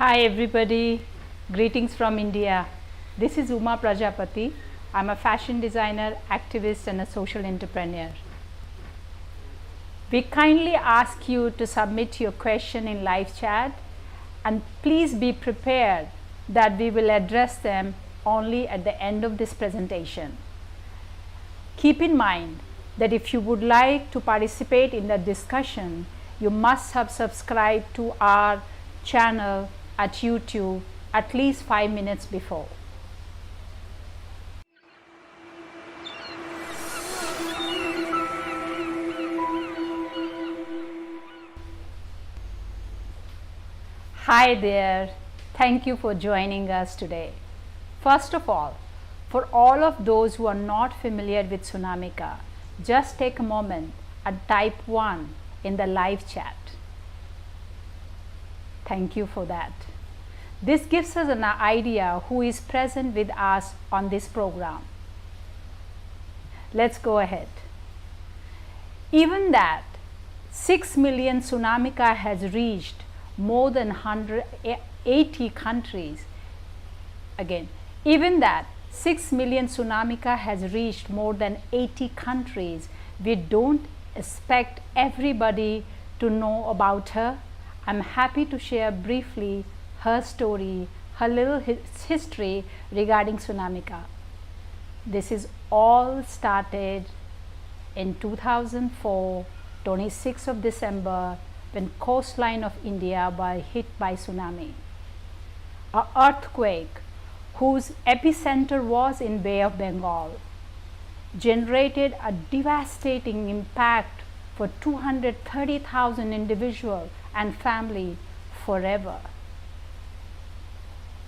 Hi everybody, greetings from India. This is Uma Prajapati. I'm a fashion designer, activist and a social entrepreneur. We kindly ask you to submit your question in live chat and please be prepared that we will address them only at the end of this presentation. Keep in mind that if you would like to participate in the discussion, you must have subscribed to our channel at YouTube at least 5 minutes before. Hi there, thank you for joining us today. First of all, for all of those who are not familiar with Tsunamika, just take a moment and type 1 in the live chat. Thank you for that. This gives us an idea who is present with us on this program. Let's go ahead. Even that 6 million Tsunamika has reached more than 180 countries. Again, even that 6 million Tsunamika has reached more than 80 countries. We don't expect everybody to know about her. I'm happy to share briefly her story, her little history regarding Tsunamika. This is all started in 2004, 26th of December, when coastline of India was hit by tsunami. An earthquake whose epicenter was in Bay of Bengal generated a devastating impact for 230,000 individuals and family forever.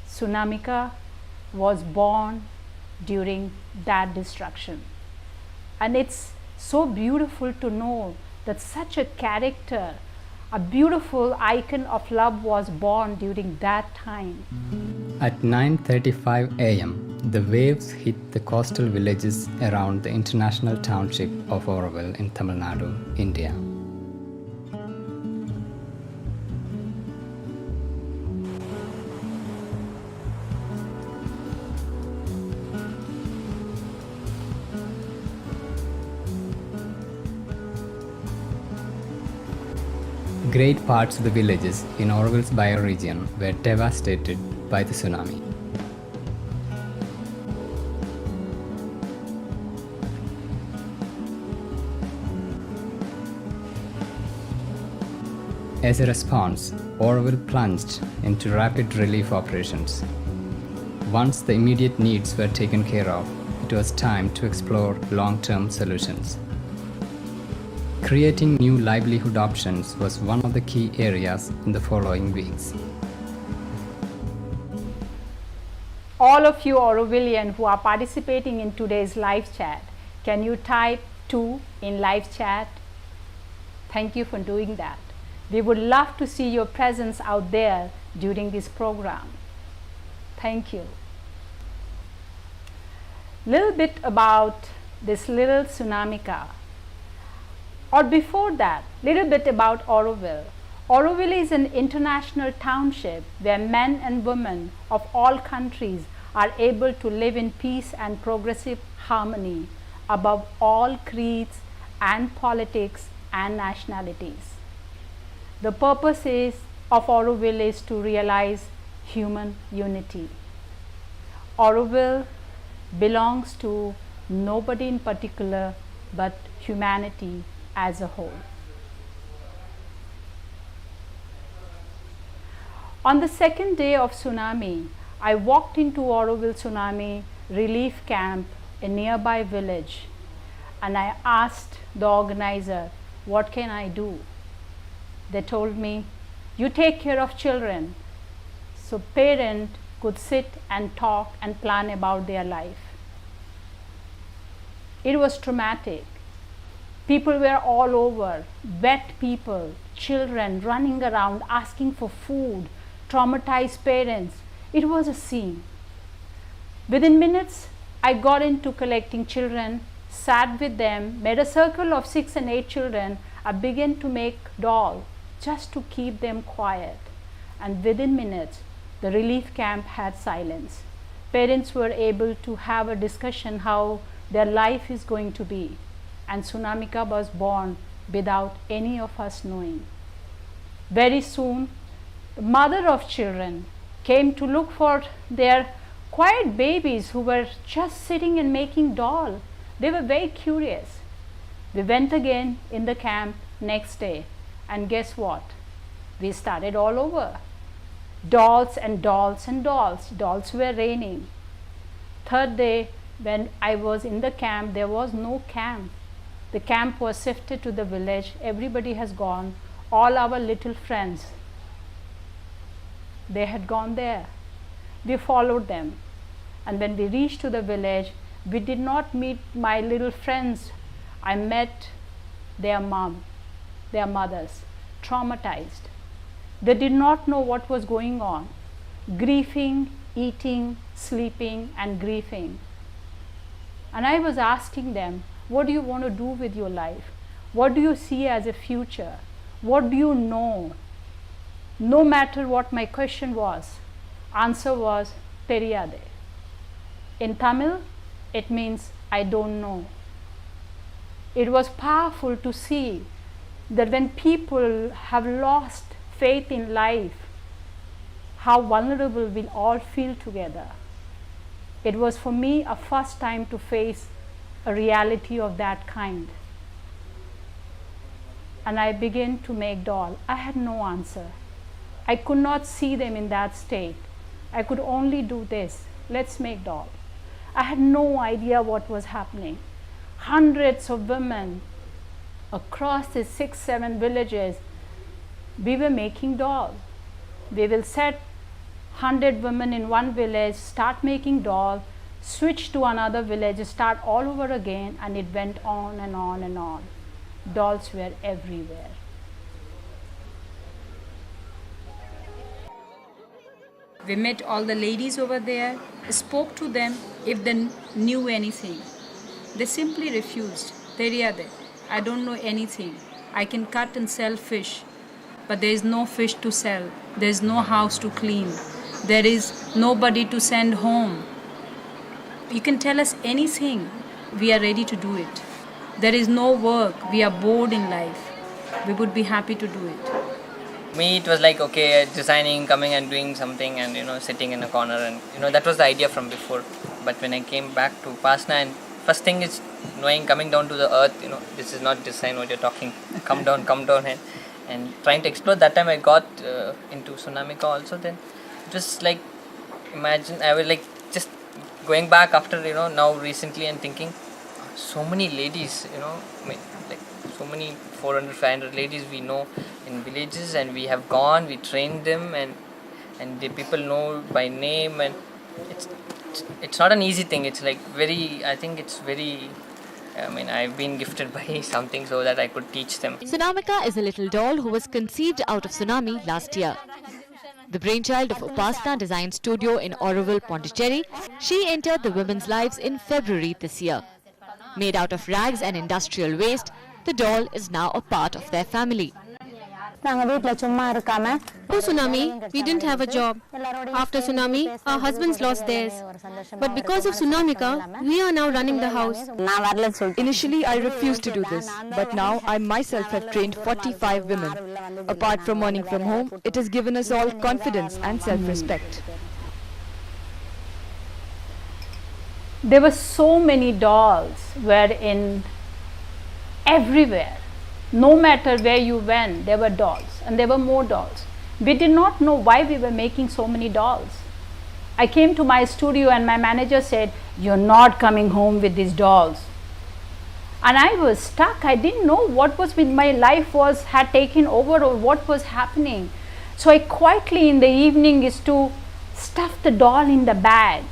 Tsunamika was born during that destruction, and it's so beautiful to know that such a character, a beautiful icon of love, was born during that time. At 9:35 a.m., the waves hit the coastal villages around the international township of Oroville in Tamil Nadu, India. Great parts of the villages in Oroville's bioregion were devastated by the tsunami. As a response, Oroville plunged into rapid relief operations. Once the immediate needs were taken care of, it was time to explore long-term solutions. Creating new livelihood options was one of the key areas in the following weeks. All of you Orovillians who are participating in today's live chat, can you type 2 in live chat? Thank you for doing that. We would love to see your presence out there during this program. Thank you. Little bit about this little Tsunamika. Or before that, little bit about Oroville. Oroville is an international township where men and women of all countries are able to live in peace and progressive harmony above all creeds and politics and nationalities. The purpose of Oroville is to realize human unity. Oroville belongs to nobody in particular but humanity as a whole. On the second day of tsunami, I walked into Oroville Tsunami Relief Camp, a nearby village, and I asked the organizer, what can I do? They told me, you take care of children, so parents could sit and talk and plan about their life. It was traumatic. People were all over, wet people, children running around asking for food, traumatized parents. It was a scene. Within minutes, I got into collecting children, sat with them, made a circle of 6 and 8 children. I began to make dolls just to keep them quiet. And within minutes, the relief camp had silence. Parents were able to have a discussion how their life is going to be, and Tsunamika was born without any of us knowing. Very soon, the mother of children came to look for their quiet babies who were just sitting and making doll. They were very curious. We went again in the camp next day, and guess what? We started all over. Dolls and dolls and dolls. Dolls were raining. Third day, when I was in the camp, there was no camp. The camp was shifted to the village. Everybody has gone. All our little friends, they had gone there. We followed them. And when we reached to the village, we did not meet my little friends. I met their mothers, traumatized. They did not know what was going on. Grieving, eating, sleeping, and grieving. And I was asking them, what do you want to do with your life? What do you see as a future? What do you know? No matter what my question was, answer was Teriyade. In Tamil, it means I don't know. It was powerful to see that when people have lost faith in life, how vulnerable we all feel together. It was for me a first time to face a reality of that kind. And I began to make doll. I had no answer. I could not see them in that state. I could only do this. Let's make doll. I had no idea what was happening. Hundreds of women across the 6-7 villages, we were making doll. We will set 100 women in one village, start making doll, switch to another village, start all over again, and it went on and on and on. Dolls were everywhere. We met all the ladies over there, spoke to them if they knew anything. They simply refused. Teriyade, I don't know anything. I can cut and sell fish, but there is no fish to sell. There is no house to clean. There is nobody to send home. You can tell us anything. We are ready to do it. There is no work. We are bored in life. We would be happy to do it. Me, it was like, okay, designing, coming and doing something and, sitting in a corner and, that was the idea from before. But when I came back to Pasna, and first thing is knowing, coming down to the earth, this is not design what you're talking, come down and trying to explore. That time I got into Tsunamika also. Then it was like, imagine, I was like just going back after, now recently and thinking, so many ladies, like so many 400, 500 ladies we know in villages, and we have gone, we trained them, and the people know by name, and it's not an easy thing. It's like I think it's very, I've been gifted by something so that I could teach them. Tsunamika is a little doll who was conceived out of tsunami last year. The brainchild of Upasna Design Studio in Oroville, Pondicherry, she entered the women's lives in February this year. Made out of rags and industrial waste, the doll is now a part of their family. Oh Tsunami, we didn't have a job. After Tsunami, our husbands lost theirs. But because of Tsunamika, we are now running the house. Initially, I refused to do this, but now I myself have trained 45 women. Apart from earning from home, it has given us all confidence and self-respect. There were so many dolls wherein everywhere, no matter where you went, there were dolls, and there were more dolls. We did not know why we were making so many dolls. I came to my studio and my manager said, "You're not coming home with these dolls." And I was stuck. I didn't know what was with my life had taken over or what was happening. So I quietly in the evening is to stuff the doll in the bag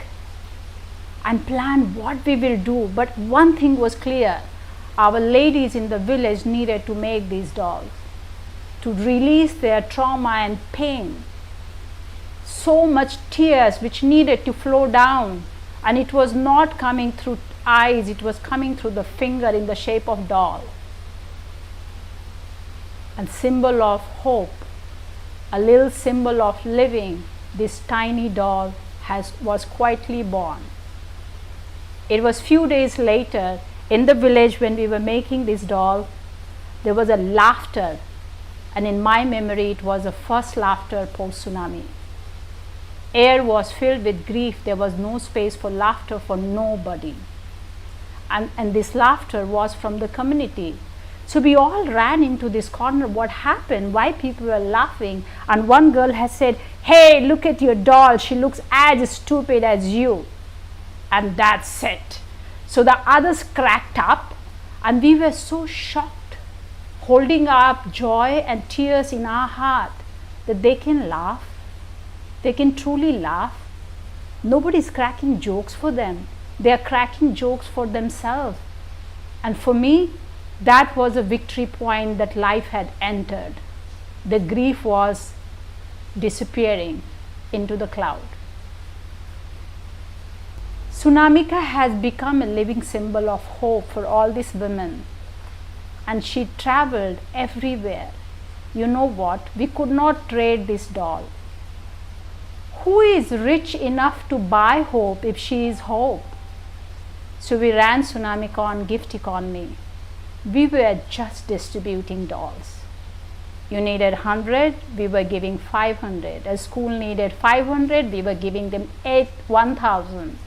and plan what we will do. But one thing was clear. Our ladies in the village needed to make these dolls to release their trauma and pain. So much tears which needed to flow down, and it was not coming through eyes, it was coming through the finger in the shape of doll. And symbol of hope, a little symbol of living, this tiny doll was quietly born. It was few days later in the village when we were making this doll, there was a laughter, and in my memory it was the first laughter post-tsunami. Air was filled with grief. There was no space for laughter for nobody. And this laughter was from the community. So we all ran into this corner. What happened? Why people were laughing? And one girl has said, "Hey, look at your doll. She looks as stupid as you." And that's it. So the others cracked up, and we were so shocked, holding up joy and tears in our heart that they can laugh. They can truly laugh. Nobody's cracking jokes for them. They are cracking jokes for themselves. And for me, that was a victory point that life had entered. The grief was disappearing into the cloud. Tsunamika has become a living symbol of hope for all these women. And she traveled everywhere. You know what? We could not trade this doll. Who is rich enough to buy hope if she is hope? So we ran Tsunamika on gift economy. We were just distributing dolls. You needed 100, we were giving 500. A school needed 500, we were giving them 1,000.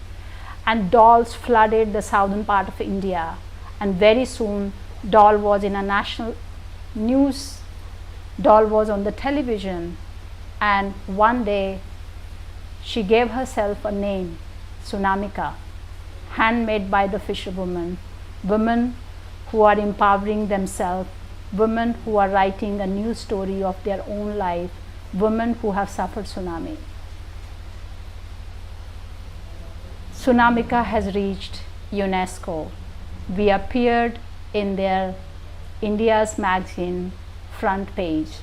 And dolls flooded the southern part of India. And very soon, doll was in a national news, doll was on the television. And one day, she gave herself a name, Tsunamika, handmade by the fisherwomen, women who are empowering themselves, women who are writing a new story of their own life, women who have suffered tsunami. Tsunamika has reached UNESCO. We appeared in their India's magazine front page.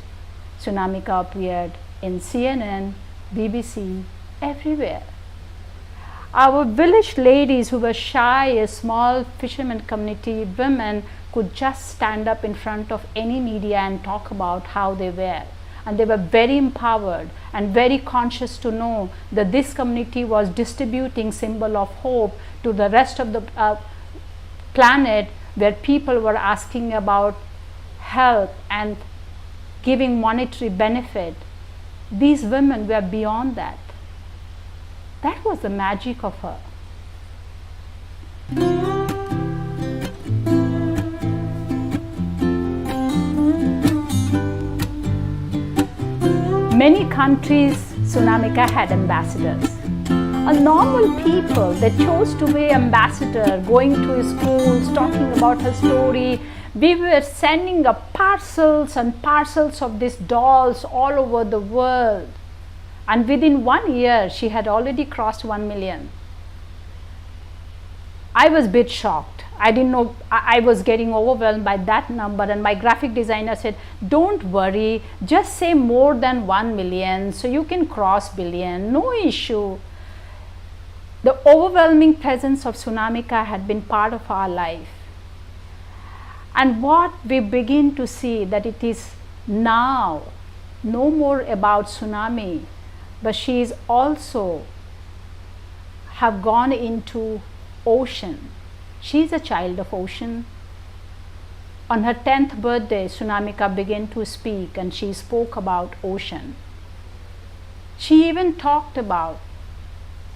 Tsunamika appeared in CNN, BBC, everywhere. Our village ladies who were shy, a small fisherman community, women could just stand up in front of any media and talk about how they were. And they were very empowered and very conscious to know that this community was distributing symbol of hope to the rest of the planet, where people were asking about help and giving monetary benefit. These women were beyond that. That was the magic of her. Many countries, Tsunamika had ambassadors. A normal people, they chose to be ambassador, going to schools, talking about her story. We were sending up parcels and parcels of these dolls all over the world. And within 1 year, she had already crossed 1 million. I was a bit shocked. I didn't know, I was getting overwhelmed by that number, and my graphic designer said, "Don't worry, just say more than 1 million so you can cross billion, no issue." The overwhelming presence of Tsunamika had been part of our life. And what we begin to see that it is now no more about tsunami, but she is also have gone into ocean. She is a child of ocean. On her 10th birthday, Tsunamika began to speak, and she spoke about ocean. She even talked about,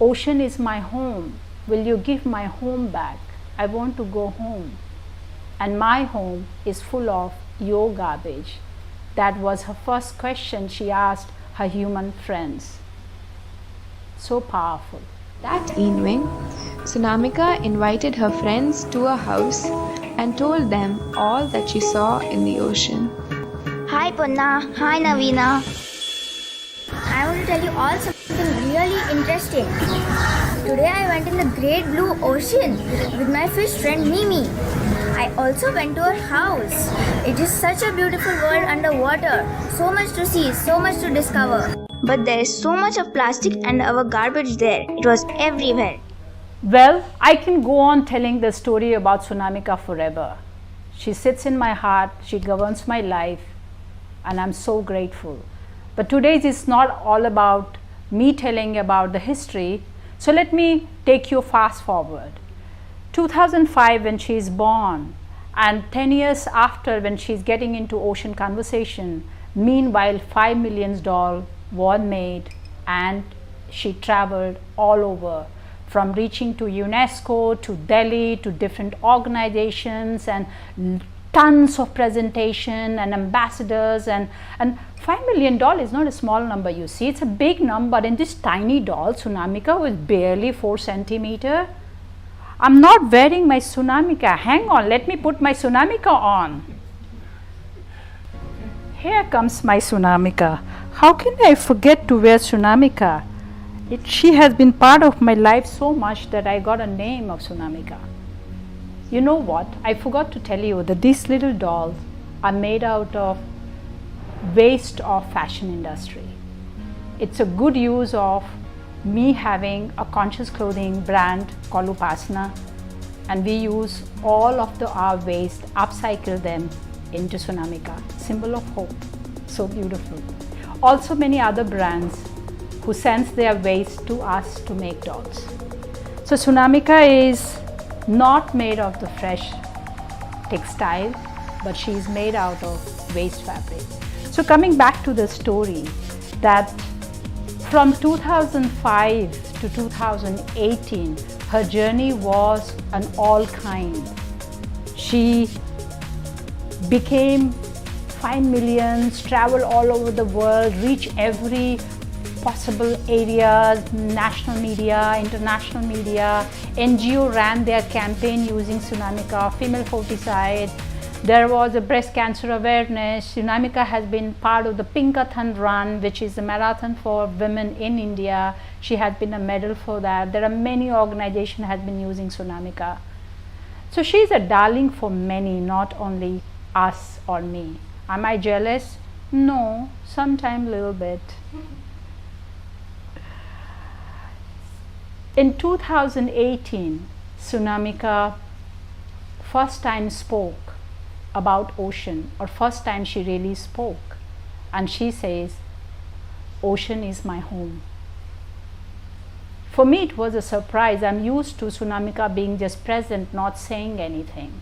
"Ocean is my home. Will you give my home back? I want to go home. And my home is full of your garbage." That was her first question she asked her human friends. So powerful. That evening, Tsunamika invited her friends to her house and told them all that she saw in the ocean. Hi Punna, hi Navina. I want to tell you all something really interesting. Today I went in the great blue ocean with my fish friend Mimi. I also went to her house. It is such a beautiful world underwater. So much to see, so much to discover. But there is so much of plastic and our garbage there. It was everywhere. Well, I can go on telling the story about Tsunamika forever. She sits in my heart, she governs my life, and I'm so grateful. But today is not all about me telling about the history. So let me take you fast forward. 2005 when she is born, and 10 years after when she's getting into ocean conversation, meanwhile $5 million was made and she traveled all over, from reaching to UNESCO, to Delhi, to different organizations, and tons of presentation and ambassadors, and $5 million is not a small number, you see, it's a big number. And this tiny doll, Tsunamika, was barely 4 centimeters. I'm not wearing my Tsunamika. Hang on, let me put my Tsunamika on. Here comes my Tsunamika. How can I forget to wear Tsunamika? She has been part of my life so much that I got a name of Tsunamika. You know what? I forgot to tell you that these little dolls are made out of waste of fashion industry. It's a good use of me having a conscious clothing brand called Upasana, and we use all of our waste, upcycle them into Tsunamika, symbol of hope. So beautiful. Also many other brands who sends their waste to us to make dolls. So Tsunamika is not made of the fresh textile, but she is made out of waste fabric. So coming back to the story, that from 2005 to 2018, her journey was an all kind. She became 5 million, traveled all over the world, reached every possible area, national media, international media. NGO ran their campaign using Tsunamika, female foeticide. There was a breast cancer awareness. Tsunamika has been part of the Pinkathon run, which is a marathon for women in India. She has been a medal for that. There are many organizations that have been using Tsunamika. So she is a darling for many, not only us or me. Am I jealous? No, sometimes a little bit. In 2018, Tsunamika first time spoke about ocean, or first time she really spoke, and she says, ocean is my home. For me it was a surprise. I'm used to Tsunamika being just present, not saying anything.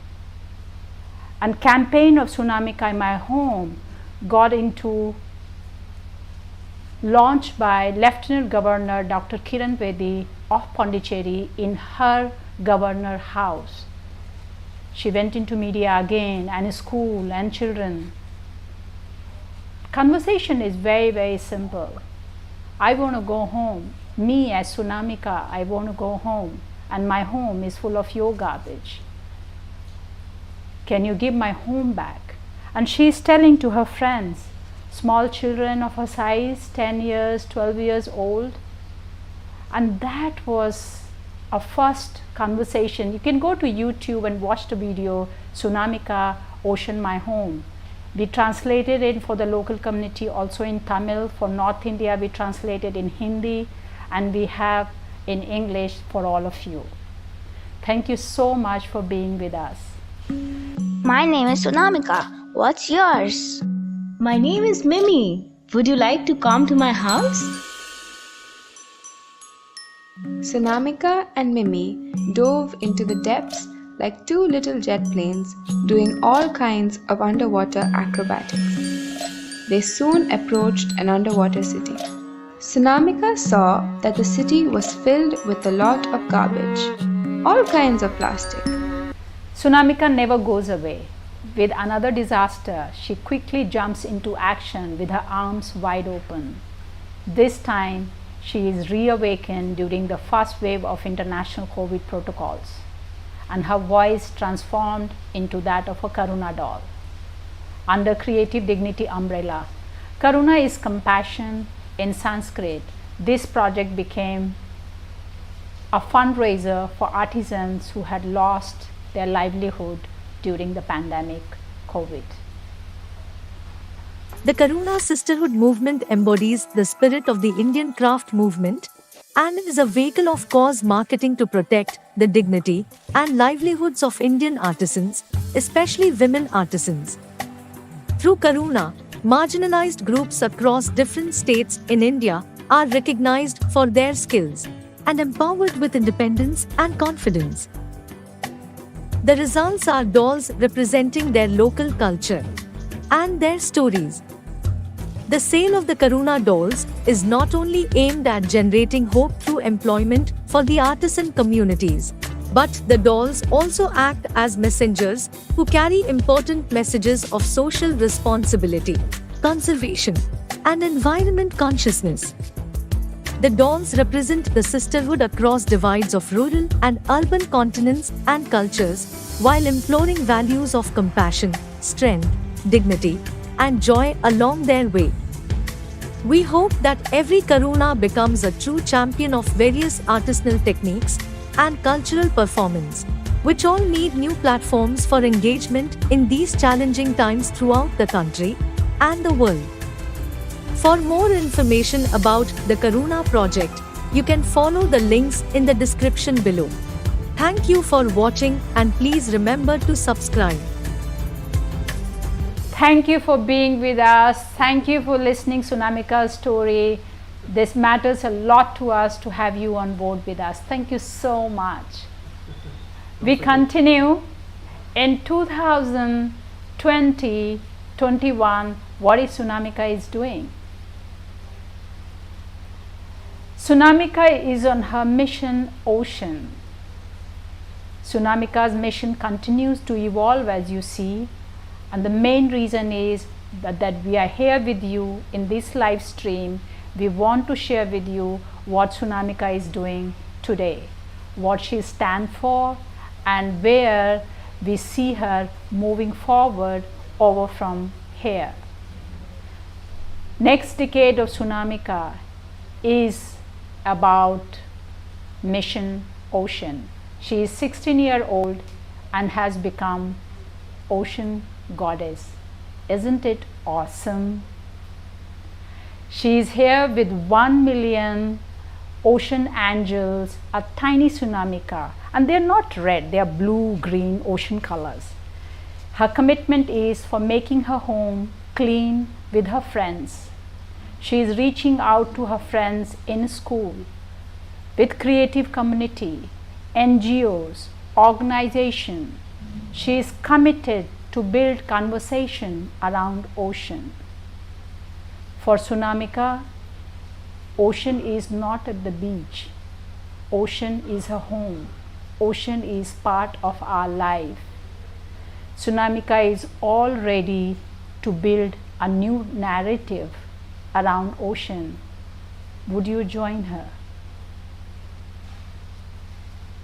And campaign of Tsunamika in my home got into launched by Lieutenant Governor Dr. Kiran Bedi of Pondicherry in her governor house. She went into media again, and school and children. Conversation is very, very simple. I want to go home. Me as Tsunamika, I want to go home, and my home is full of your garbage. Can you give my home back? And she is telling to her friends, small children of her size, 10 years, 12 years old. And that was a first conversation. You can go to YouTube and watch the video, Tsunamika, Ocean My Home. We translated it for the local community, also in Tamil. For North India, we translated in Hindi, and we have in English for all of you. Thank you so much for being with us. My name is Tsunamika. What's yours? My name is Mimi. Would you like to come to my house? Tsunamika and Mimi dove into the depths like two little jet planes, doing all kinds of underwater acrobatics. They soon approached an underwater city. Tsunamika saw that the city was filled with a lot of garbage, all kinds of plastic. Tsunamika never goes away. With another disaster, she quickly jumps into action with her arms wide open. This time, she is reawakened during the first wave of international COVID protocols, and her voice transformed into that of a Karuna doll. Under Creative Dignity umbrella, Karuna is compassion in Sanskrit. This project became a fundraiser for artisans who had lost their livelihood during the pandemic COVID. The Karuna Sisterhood movement embodies the spirit of the Indian craft movement and is a vehicle of cause marketing to protect the dignity and livelihoods of Indian artisans, especially women artisans. Through Karuna, marginalized groups across different states in India are recognized for their skills and empowered with independence and confidence. The results are dolls representing their local culture and their stories. The sale of the Karuna dolls is not only aimed at generating hope through employment for the artisan communities, but the dolls also act as messengers who carry important messages of social responsibility, conservation, and environment consciousness. The dolls represent the sisterhood across divides of rural and urban continents and cultures, while imploring values of compassion, strength, dignity, and joy along their way. We hope that every Karuna becomes a true champion of various artisanal techniques and cultural performance, which all need new platforms for engagement in these challenging times throughout the country and the world. For more information about the Karuna project, you can follow the links in the description below. Thank you for watching and please remember to subscribe. Thank you for being with us. Thank you for listening Tsunamika's story. This matters a lot to us to have you on board with us. Thank you so much. We continue in 2020-21. What is Tsunamika is doing? Tsunamika is on her mission Ocean. Tsunamika's mission continues to evolve, as you see, and the main reason is that we are here with you in this live stream. We want to share with you what Tsunamika is doing today, what she stands for, and where we see her moving forward over from here. Next decade of Tsunamika is about Mission Ocean. She is 16-year-old and has become Ocean Goddess. Isn't it awesome? She is here with 1 million ocean angels, a tiny Tsunamika, and they are not red, they are blue, green, ocean colors. Her commitment is for making her home clean with her friends. She is reaching out to her friends in school, with creative community, NGOs, organization. She is committed to build conversation around ocean. For Tsunamika, ocean is not at the beach. Ocean is her home. Ocean is part of our life. Tsunamika is all ready to build a new narrative around ocean. Would you join her?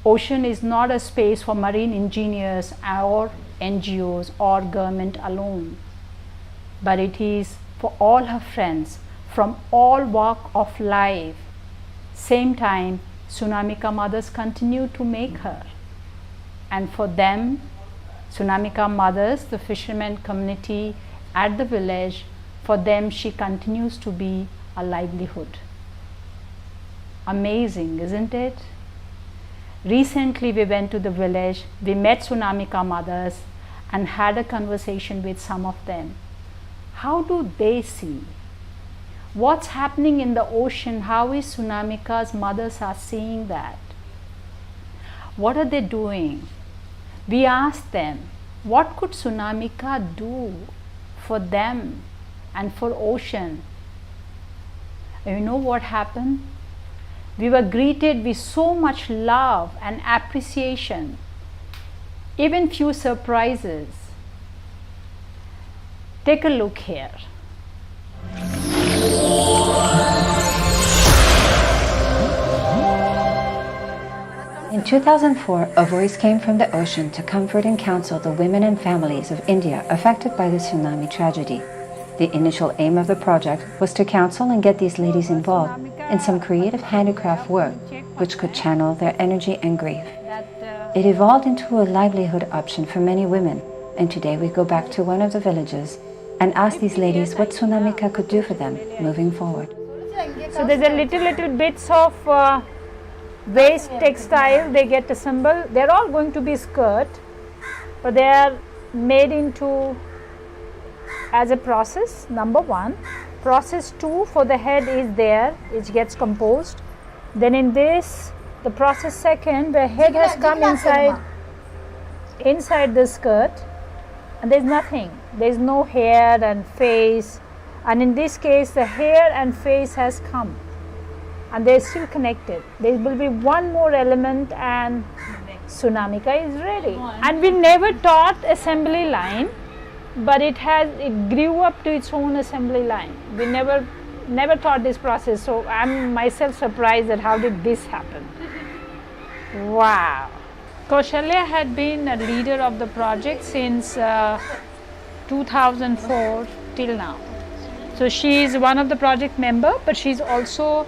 Ocean is not a space for marine engineers or NGOs or government alone, but it is for all her friends from all walk of life. Same time, Tsunamika mothers continue to make her. And for them, Tsunamika mothers, the fishermen community at the village, for them she continues to be a livelihood. Amazing, isn't it? Recently we went to the village, we met Tsunamika mothers and had a conversation with some of them. How do they see? What's happening in the ocean? How is Tsunamika's mothers are seeing that? What are they doing? We asked them, what could Tsunamika do for them and for ocean? And you know what happened? We were greeted with so much love and appreciation, even few surprises. Take a look here. In 2004, a voice came from the ocean to comfort and counsel the women and families of India affected by the tsunami tragedy. The initial aim of the project was to counsel and get these ladies involved in some creative handicraft work which could channel their energy and grief. It evolved into a livelihood option for many women, and today we go back to one of the villages and ask these ladies what Tsunamika could do for them moving forward. So there's a little bits of waste textile they get assembled. They're all going to be skirt, but they are made into as a process, number one. process 2 for the head is there, it gets composed. Then in this, the process second, the head has come inside the skirt, and there's nothing. There's no hair and face, and in this case, the hair and face has come, and they're still connected. There will be one more element, and Tsunamika is ready. And we never taught assembly line, but it grew up to its own assembly line. We never taught this process, so I'm myself surprised at how did this happen. Wow. Kaushalya had been a leader of the project since 2004 till now. So she is one of the project member, but she's also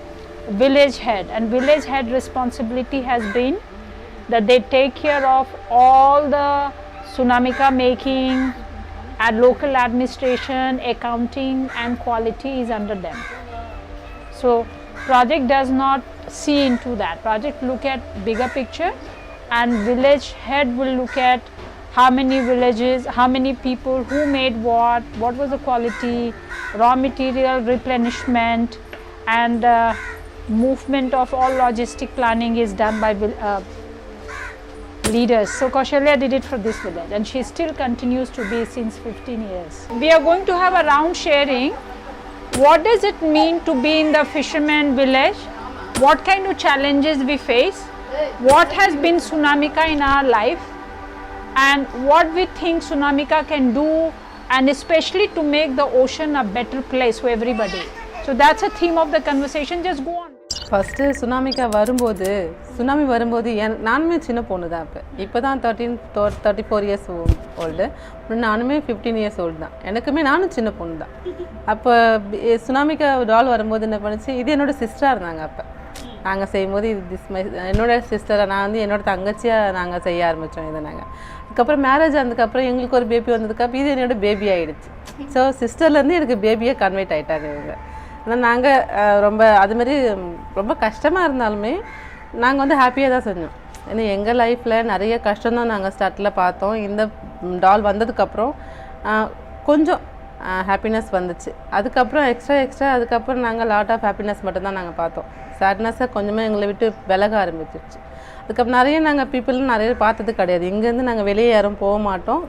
village head, and village head responsibility has been that they take care of all the Tsunamika making, and local administration, accounting and quality is under them. So project does not see into that. Project look at bigger picture, and village head will look at how many villages, how many people, who made what was the quality, raw material replenishment, and movement of all logistic planning is done by leaders. So Kaushalya did it for this village, and she still continues to be since 15 years. We are going to have a round sharing. What does it mean to be in the fisherman village? What kind of challenges we face? What has been Tsunamika in our life? And what we think Tsunamika can do, and especially to make the ocean a better place for everybody. So that's a theme of the conversation. Just go on. First Tsunamika வரும்போது நானுமே சின்ன பொண்ணு தான். இப்போ தான் 34 years old, நானுமே 15 years old தான். நானும் சின்ன பொண்ணு தான். அப்போ Tsunamika டால் வரும்போது என்ன பண்ணுச்சு, இது என்னோட சிஸ்டராக இருந்தாங்க. அப்போ நாங்கள் செய்யும்போது என்னோட சிஸ்டரை நான் என்னோட தங்கச்சியாக நாங்கள் செய்ய ஆரம்பித்தோம். இதை நாங்கள் அதுக்கப்புறம் மேரேஜ் ஆனதுக்கப்புறம் எங்களுக்கு ஒரு பேபி வந்ததுக்கப்புறம் இது என்னோட பேபி ஆகிடுச்சு. ஸோ சிஸ்டர்லேருந்து எனக்கு பேபியாக கன்வெர்ட் ஆகிட்டாங்க இவங்க. ஆனால் நாங்கள் அதுமாரி ரொம்ப கஷ்டமாக இருந்தாலுமே நாங்கள் ஹாப்பியாக தான் செஞ்சோம். ஏன்னா எங்கள் லைஃப்பில் நிறைய கஷ்டம் தான் நாங்கள் ஸ்டார்ட்டில் பார்த்தோம். இந்த டால் வந்ததுக்கப்புறம் கொஞ்சம் ஹாப்பினஸ் வந்துச்சு. அதுக்கப்புறம் எக்ஸ்ட்ரா அதுக்கப்புறம் நாங்கள் லாட் ஆஃப் ஹாப்பினஸ் மட்டும்தான் நாங்கள் பார்த்தோம். சேட்னஸை கொஞ்சமாக எங்களை விட்டு விலக ஆரம்பிச்சிருச்சு. அதுக்கப்புறம் நிறைய நாங்கள் நிறைய பார்த்தது கிடையாது. இங்கேருந்து நாங்கள் வெளியே யாரும் வரவும் மாட்டோம்.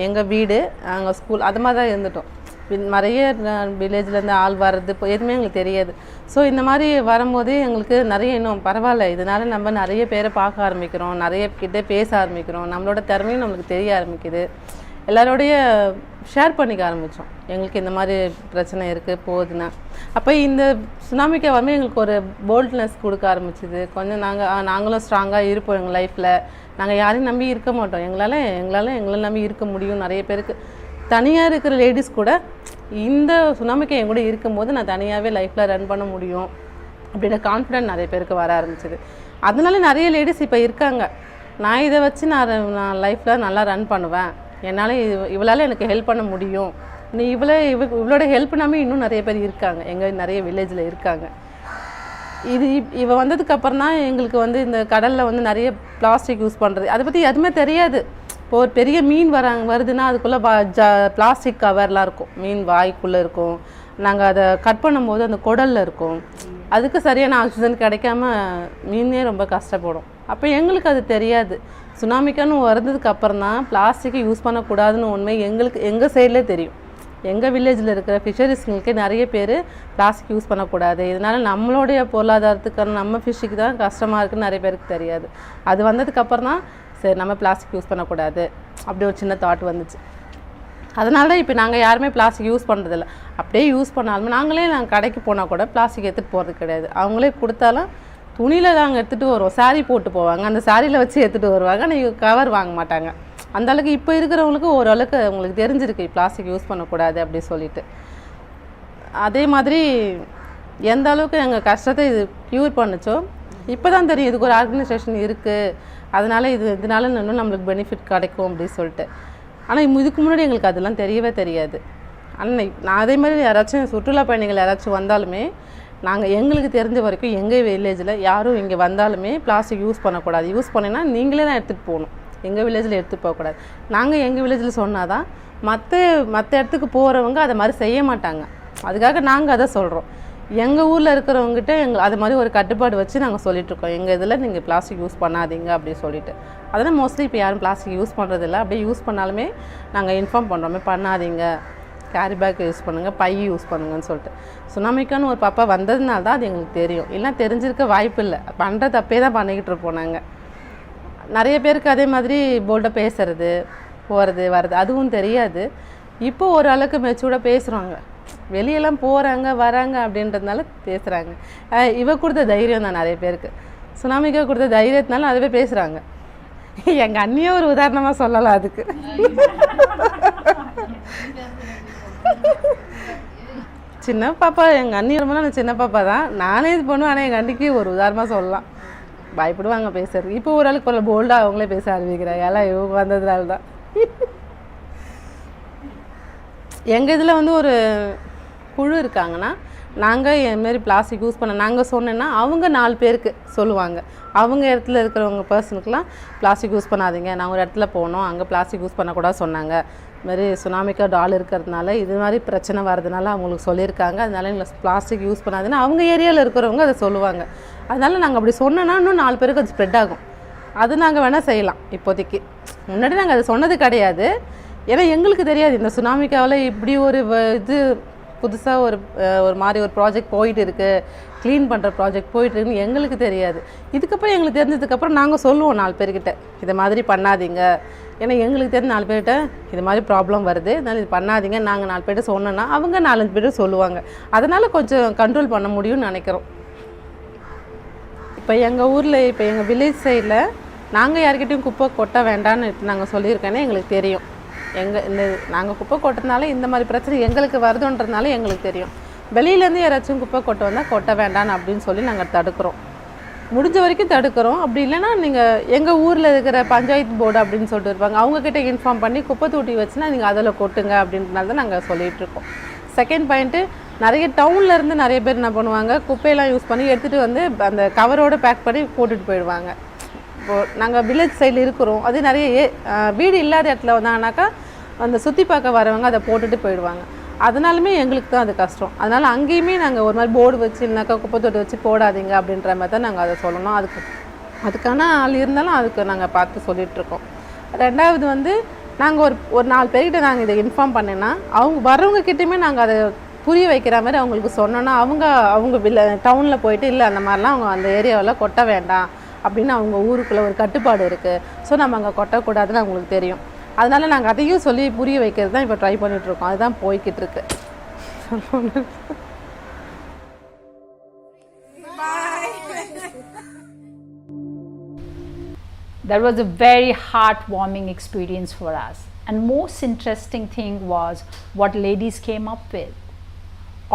எங்கள் வீடு, நாங்கள் ஸ்கூல், அது மாதிரி தான் இருந்துட்டோம். நிறைய வில்லேஜ்லேருந்து ஆள் வர்றது எதுவுமே எங்களுக்கு தெரியாது. ஸோ இந்த மாதிரி வரும்போது எங்களுக்கு நிறைய இன்னும் பரவாயில்ல, இதனால் நம்ம நிறைய பேரை பார்க்க ஆரம்பிக்கிறோம், நிறைய கிட்டே பேச ஆரம்பிக்கிறோம், நம்மளோட திறமையும் நம்மளுக்கு தெரிய ஆரம்பிக்குது. எல்லாரோடைய ஷேர் பண்ணிக்க ஆரம்பித்தோம். எங்களுக்கு இந்த மாதிரி பிரச்சனை இருக்குது போகுதுன்னா. அப்போ இந்த Tsunamika வந்து எங்களுக்கு ஒரு போல்ட்னஸ் கொடுக்க ஆரம்பிச்சிது. கொஞ்சம் நாங்களும் ஸ்ட்ராங்காக இருப்போம் எங்கள் லைஃப்பில். நாங்கள் யாரையும் நம்பி இருக்க மாட்டோம். எங்களை நம்பி இருக்க முடியும். நிறைய பேருக்கு தனியாக இருக்கிற லேடிஸ் கூட இந்த Tsunamika என் கூட இருக்கும்போது நான் தனியாகவே லைஃப்பில் ரன் பண்ண முடியும் அப்படின்ற கான்ஃபிடென்ட் நிறைய பேருக்கு வர ஆரம்பிச்சிது. அதனால நிறைய லேடிஸ் இப்போ இருக்காங்க. நான் இதை வச்சு நான் லைஃப்பில் நல்லா ரன் பண்ணுவேன், என்னால் இவளால் எனக்கு ஹெல்ப் பண்ண முடியும், இவளோட ஹெல்ப் நம்பி இன்னும் நிறைய பேர் இருக்காங்க. எங்கள் நிறைய வில்லேஜில் இருக்காங்க. இவ வந்ததுக்கப்புறம் தான் எங்களுக்கு இந்த கடலில் நிறைய பிளாஸ்டிக் யூஸ் பண்ணுறது அதை பற்றி எதுவுமே தெரியாது. இப்போ ஒரு பெரிய மீன் வருதுன்னா அதுக்குள்ளே பிளாஸ்டிக் கவர்லாம் இருக்கும், மீன் வாய்க்குள்ளே இருக்கும். நாங்கள் அதை கட் பண்ணும்போது அந்த குடலில் இருக்கும். அதுக்கு சரியான ஆக்சிஜன் கிடைக்காம மீனே ரொம்ப கஷ்டப்படும். அப்போ எங்களுக்கு அது தெரியாது. Tsunamikaன்னு வந்ததுக்கு அப்புறம் தான் பிளாஸ்டிக்கை யூஸ் பண்ணக்கூடாதுன்னு உண்மை எங்கள் சைட்லேயே தெரியும். எங்கள் வில்லேஜில் இருக்கிற ஃபிஷரிஸ்களுக்கே நிறைய பேர் பிளாஸ்டிக் யூஸ் பண்ணக்கூடாது, இதனால் நம்மளுடைய பொருளாதாரத்துக்கான நம்ம ஃபிஷ்ஷுக்கு தான் கஷ்டமாக இருக்குதுன்னு நிறைய பேருக்கு தெரியாது. அது வந்ததுக்கப்புறம் தான் சரி நம்ம பிளாஸ்டிக் யூஸ் பண்ணக்கூடாது அப்படி ஒரு சின்ன தாட் வந்துச்சு. அதனால தான் இப்போ நாங்கள் யாருமே பிளாஸ்டிக் யூஸ் பண்ணுறதில்ல. அப்படியே யூஸ் பண்ணாலுமே நாங்கள் கடைக்கு போனால் கூட பிளாஸ்டிக் எடுத்துகிட்டு போகிறது கிடையாது. அவங்களே கொடுத்தாலும் துணியில் நாங்கள் எடுத்துகிட்டு வருவோம். சாரீ போட்டு போவாங்க, அந்த சாரியில் வச்சு எடுத்துகிட்டு வருவாங்க. நீங்கள் கவர் வாங்க மாட்டாங்க. அந்த அளவுக்கு இப்போ இருக்கிறவங்களுக்கு ஓரளவுக்கு உங்களுக்கு தெரிஞ்சிருக்கு பிளாஸ்டிக் யூஸ் பண்ணக்கூடாது அப்படி சொல்லிட்டு. அதே மாதிரி எந்த அளவுக்கு எங்கள் கஷ்டத்தை இது க்யூர் பண்ணுச்சோ இப்போ தான் தெரியும் இதுக்கு ஒரு ஆர்கனைசேஷன் இருக்குது, அதனால் இதனால இன்னும் நம்மளுக்கு பெனிஃபிட் கிடைக்கும் அப்படின்னு சொல்லிட்டு. ஆனால் இதுக்கு முன்னாடி எங்களுக்கு அதெல்லாம் தெரியவே தெரியாது. ஆனால் நான் அதே மாதிரி யாராச்சும் சுற்றுலா பயணிகள் யாராச்சும் வந்தாலுமே நாங்கள் எங்களுக்கு தெரிஞ்ச வரைக்கும் எங்கள் வில்லேஜில் யாரும் இங்கே வந்தாலுமே பிளாஸ்டிக் யூஸ் பண்ணக்கூடாது. யூஸ் பண்ணினா நீங்களே தான் எடுத்துகிட்டு போகணும், எங்கள் வில்லேஜில் எடுத்துகிட்டு போகக்கூடாது. நாங்கள் எங்கள் வில்லேஜில் சொன்னால் தான் மற்ற இடத்துக்கு போகிறவங்க அதை மாதிரி செய்ய மாட்டாங்க. அதுக்காக நாங்கள் அதை சொல்கிறோம். எங்கள் ஊரில் இருக்கிறவங்ககிட்ட அது மாதிரி ஒரு கட்டுப்பாடு வச்சு நாங்கள் சொல்லிகிட்ருக்கோம். எங்கள் இதில் நீங்கள் பிளாஸ்டிக் யூஸ் பண்ணாதீங்க அப்படின்னு சொல்லிட்டு. அதனால் மோஸ்ட்லி இப்போ யாரும் பிளாஸ்டிக் யூஸ் பண்ணுறதில்ல. அப்படியே யூஸ் பண்ணாலுமே நாங்கள் இன்ஃபார்ம் பண்ணுறோமே, பண்ணாதீங்க, கேரி பேக் யூஸ் பண்ணுங்கள், பை யூஸ் பண்ணுங்கன்னு சொல்லிட்டு. சுனாமிக்கான்னு ஒரு பாப்பா வந்ததுனால தான் அது எங்களுக்கு தெரியும். இல்லை தெரிஞ்சிருக்க வாய்ப்பு இல்லை. பண்ணுற தப்பே தான் பண்ணிக்கிட்டு இருப்போம் நாங்கள். நிறைய பேருக்கு அதே மாதிரி போல்டாக பேசுறது, போகிறது வர்றது அதுவும் தெரியாது. இப்போது ஓரளவுக்கு மெச்சூர்டாக பேசுகிறாங்க, வெளியெல்லாம் போகிறாங்க வராங்க அப்படின்றதுனால பேசுகிறாங்க. இவ கொடுத்த தைரியம் தான் நிறைய பேருக்கு. சுனாமிக்கா கொடுத்த தைரியத்தினால அதுவே பேசுகிறாங்க. எங்கள் அண்ணியே ஒரு உதாரணமாக சொல்லலாம் அதுக்கு. சின்ன பாப்பா, எங்கள் அண்ணி ரொம்ப நான் சின்ன பாப்பா தான், நானே இது பண்ணுவேன். ஆனால் எங்கள் அண்ணிக்கு ஒரு உதாரணமாக சொல்லலாம். பயப்படுவாங்க பேசுறது. இப்போ ஓரளவுக்கு பரவாயில்ல, போல்டாக அவங்களே பேச ஆரம்பிக்கிறாங்க. எல்லாம் இவங்க வந்ததுனால தான். எங்கள் இதில் வந்து ஒரு குழு இருக்காங்கன்னா, நாங்கள் இதுமாரி பிளாஸ்டிக் யூஸ் பண்ண நாங்கள் சொன்னேன்னா அவங்க 4 பேருக்கு சொல்லுவாங்க. அவங்க இடத்துல இருக்கிறவங்க பர்சனுக்குலாம் பிளாஸ்டிக் யூஸ் பண்ணாதீங்க, நான் ஒரு இடத்துல போனோம், அங்கே பிளாஸ்டிக் யூஸ் பண்ணக்கூடாது சொன்னாங்க. இதுமாதிரி சுனாமிக்கா டால் இருக்கிறதுனால இது மாதிரி பிரச்சனை வர்றதுனால அவங்களுக்கு சொல்லியிருக்காங்க, அதனால எங்களை பிளாஸ்டிக் யூஸ் பண்ணாதுன்னு அவங்க ஏரியாவில் இருக்கிறவங்க அதை சொல்லுவாங்க. அதனால் நாங்கள் அப்படி சொன்னோன்னா இன்னும் 4 பேருக்கு அது ஸ்ப்ரெட் ஆகும். அது நாங்கள் வேணால் செய்யலாம். இப்போதைக்கு முன்னாடி நாங்கள் அதை சொன்னது கிடையாது. ஏன்னா எங்களுக்கு தெரியாது இந்த சுனாமிக்காவில் இப்படி ஒரு இது புதுசாக ஒரு மாதிரி ஒரு ப்ராஜெக்ட் போயிட்டு இருக்குது, க்ளீன் பண்ணுற ப்ராஜெக்ட் போயிட்டு இருக்குன்னு எங்களுக்கு தெரியாது. இதுக்கப்புறம் எங்களுக்கு தெரிஞ்சதுக்கப்புறம் நாங்கள் சொல்லுவோம் 4 பேர்கிட்ட, இதை மாதிரி பண்ணாதீங்க. ஏன்னா எங்களுக்கு தெரிஞ்ச 4 பேர்கிட்ட இது மாதிரி ப்ராப்ளம் வருது, அதனால் இது பண்ணாதீங்க நாங்கள் 4 பேர்கிட்ட சொன்னோன்னா அவங்க 4-5 பேர் சொல்லுவாங்க. அதனால் கொஞ்சம் கண்ட்ரோல் பண்ண முடியும்னு நினைக்கிறோம். இப்போ எங்கள் ஊரில், இப்போ எங்கள் வில்லேஜ் சைடில் நாங்கள் யார்கிட்டையும் குப்பை கொட்ட வேண்டான்னு நாங்கள் சொல்லியிருக்கேன்னே எங்களுக்கு தெரியும். நாங்கள் குப்பை கொட்டுறதுனால இந்த மாதிரி பிரச்சனை எங்களுக்கு வருதுன்றதுனால எங்களுக்கு தெரியும். வெளியிலேருந்து யாராச்சும் குப்பை கொட்ட வந்தால் கொட்ட வேண்டான்னு அப்படின்னு சொல்லி நாங்கள் தடுக்கிறோம். முடிஞ்ச வரைக்கும் தடுக்கிறோம். அப்படி இல்லைன்னா நீங்கள் எங்கள் ஊரில் இருக்கிற பஞ்சாயத்து போர்டு அப்படின்னு சொல்லிட்டு இருப்பாங்க, அவங்கக்கிட்ட இன்ஃபார்ம் பண்ணி குப்பை தொட்டி வச்சுன்னா நீங்கள் அதில் கொட்டுங்க அப்படின்றனால தான் நாங்கள் சொல்லிகிட்ருக்கோம். செகண்ட் பாயிண்ட்டு, நிறைய டவுன்லேருந்து நிறைய பேர் என்ன பண்ணுவாங்க, குப்பையெல்லாம் யூஸ் பண்ணி எடுத்துகிட்டு வந்து அந்த கவரோடு பேக் பண்ணி போட்டுட்டு போயிடுவாங்க. இப்போது நாங்கள் வில்லேஜ் சைடில் இருக்கிறோம், அது நிறைய வீடு இல்லாத இடத்துல வந்தாங்கனாக்கா அந்த சுற்றி பார்க்க வரவங்க அதை போட்டுட்டு போயிடுவாங்க. அதனாலுமே எங்களுக்கு தான் அது கஷ்டம். அதனால் அங்கேயுமே நாங்கள் ஒரு மாதிரி போர்டு வச்சு இல்லைனாக்கா குப்பை தொட்டி வச்சு போடாதீங்க அப்படின்ற மாதிரி தான் நாங்கள் அதை சொல்லணும். அதுக்கான ஆள் இருந்தாலும் அதுக்கு நாங்கள் பார்த்து சொல்லிகிட்ருக்கோம். ரெண்டாவது வந்து நாங்கள் ஒரு 4 பேர்கிட்ட நாங்கள் இதை இன்ஃபார்ம் பண்ணேன்னா அவங்க வரவங்கக்கிட்டையுமே நாங்கள் அதை புரிய வைக்கிற மாதிரி அவங்களுக்கு சொன்னோன்னா அவங்க டவுனில் போயிட்டு இல்லை அந்த மாதிரிலாம் அவங்க அந்த ஏரியாவில் கொட்ட வேண்டாம் அப்படின்னு அவங்க ஊருக்குள்ளே ஒரு கட்டுப்பாடு இருக்குது, ஸோ நம்ம அங்கே கொட்டக்கூடாதுன்னு அவங்களுக்கு தெரியும். அதனால் நாங்கள் அதையும் சொல்லி புரிய வைக்கிறது தான் இப்போ ட்ரை பண்ணிகிட்ருக்கோம். அதுதான் போய்கிட்டு இருக்கு. That was a very heartwarming experience for us. And most interesting thing was what ladies came up with.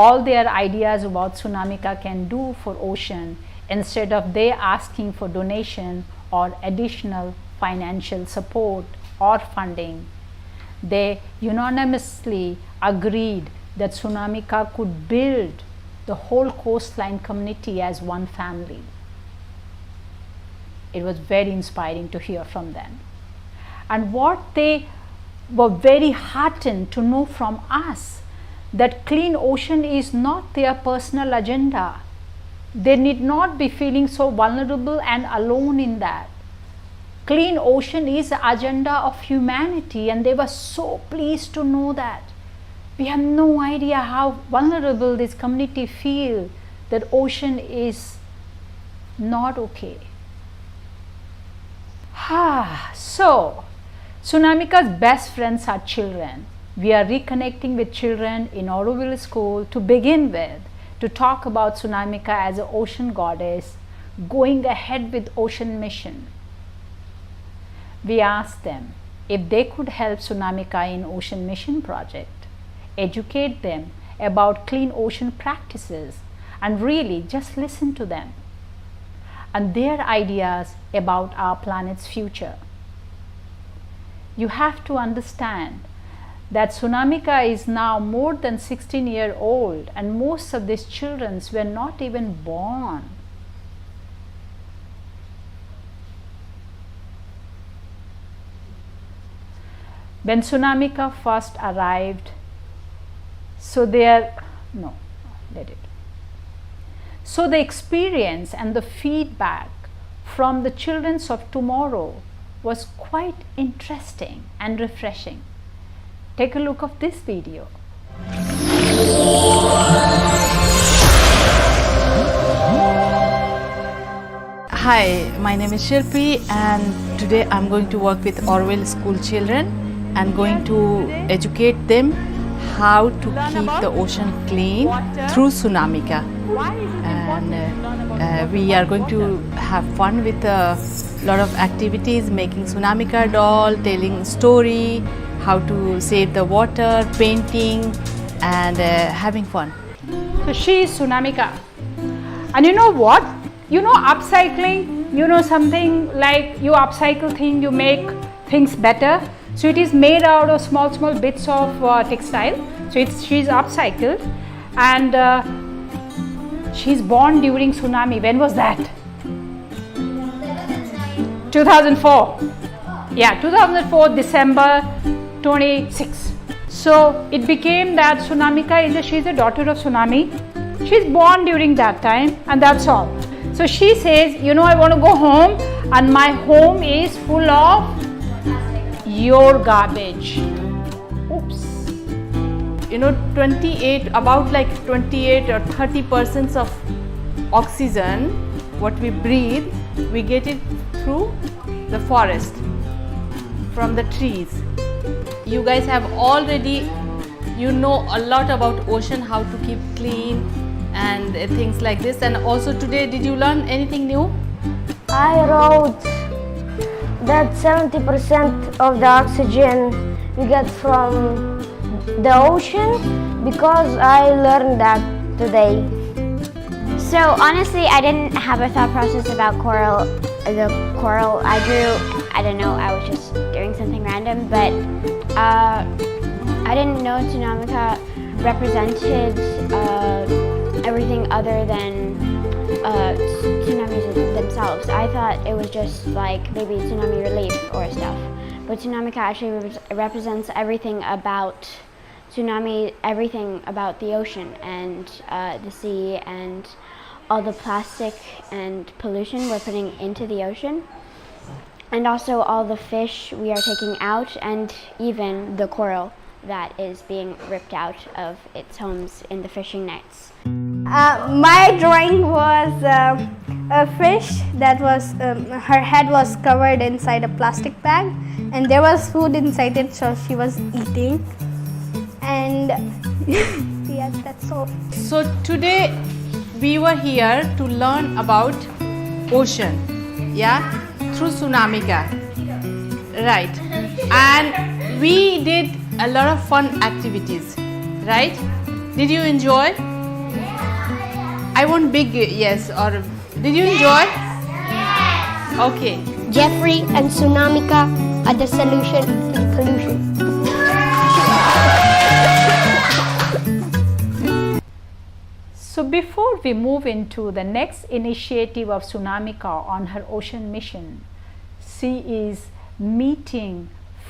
All their ideas about Tsunamika can do for ocean, instead of they asking for donation or additional financial support or funding, they unanimously agreed that Tsunamika could build the whole coastline community as one family. It was very inspiring to hear from them. And what they were very heartened to know from us, that clean ocean is not their personal agenda. They need not be feeling so vulnerable and alone in that. Clean ocean is the agenda of humanity, and they were so pleased to know that. We have no idea how vulnerable this community feel, that ocean is not okay. So, Tsunamika's best friends are children. We are reconnecting with children in Oroville School to begin with, to talk about Tsunamika as an ocean goddess, going ahead with ocean mission. We asked them if they could help Tsunamika in ocean mission project, educate them about clean ocean practices, and really just listen to them and their ideas about our planet's future. You have to understand that Tsunamika is now more than 16-years old, and most of these children were not even born. When Tsunamika first arrived, so their No, let it. So the experience and the feedback from the children of tomorrow was quite interesting and refreshing. Take a look of this video. Hi, my name is Shilpi and today I'm going to work with Orwell school children and going to educate them how to keep the ocean clean through Tsunamika. And we are going to have fun with a lot of activities, making Tsunamika doll, telling story, how to save the water, painting and having fun. So she is Tsunamika. And you know what? You know upcycling, you know something like you upcycle thing, you make things better. So it is made out of small bits of textile. So she's upcycled and she's born during tsunami. When was that? 2004. Yeah, 2004 December 26. So it became that Tsunamika she's a daughter of Tsunami. She's born during that time and that's all. So she says, you know, I want to go home and my home is full of your garbage. Oops. You know, about like 28 or 30% of oxygen, what we breathe, we get it through the forest, from the trees. You guys have already, you know a lot about ocean, how to keep clean and things like this. And also today, did you learn anything new? I wrote that 70% of the oxygen we get from the ocean because I learned that today. So honestly, I didn't have a thought process about coral. The coral I drew, I don't know, I was just doing something random, but I didn't know Tsunamika represented everything other than tsunamis themselves. I thought it was just like maybe tsunami relief or stuff, but Tsunamika actually represents everything about tsunami, everything about the ocean and the sea and all the plastic and pollution we're putting into the ocean, and also all the fish we are taking out, and even the coral that is being ripped out of its homes in the fishing nets. My drawing was a fish that was, her head was covered inside a plastic bag and there was food inside it, so she was eating. And yes, that's all. So today we were here to learn about ocean, yeah, through Tsunamika, right? And we did a lot of fun activities, right? Did you enjoy? I want big yes, or did you enjoy? Yes. Okay. Jeffrey and Tsunamika are the solution to the pollution. So before we move into the next initiative of Tsunamika on her ocean mission, she is meeting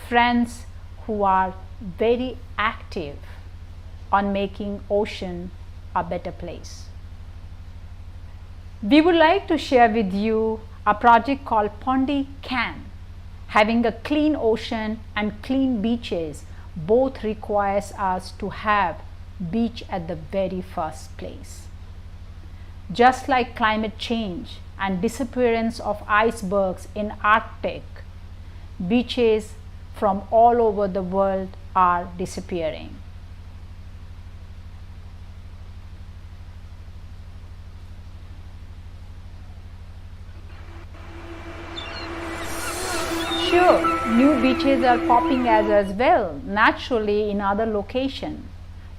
friends who are very active on making ocean a better place. We would like to share with you a project called Pondi Can. Having a clean ocean and clean beaches both requires us to have beach at the very first place. Just like climate change and disappearance of icebergs in Arctic, beaches from all over the world are disappearing. Sure, new beaches are popping as well, naturally in other locations.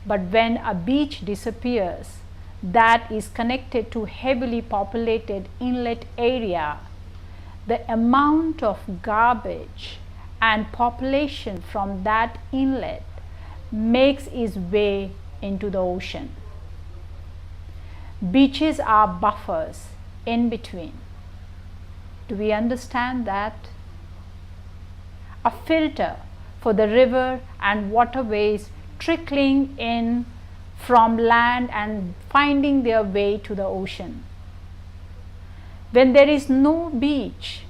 But when a beach disappears that is connected to heavily populated inlet area, the amount of garbage and population from that inlet makes its way into the ocean. Beaches are buffers in between. Do we understand that? A filter for the river and waterways trickling in from land and finding their way to the ocean. When there is no beach,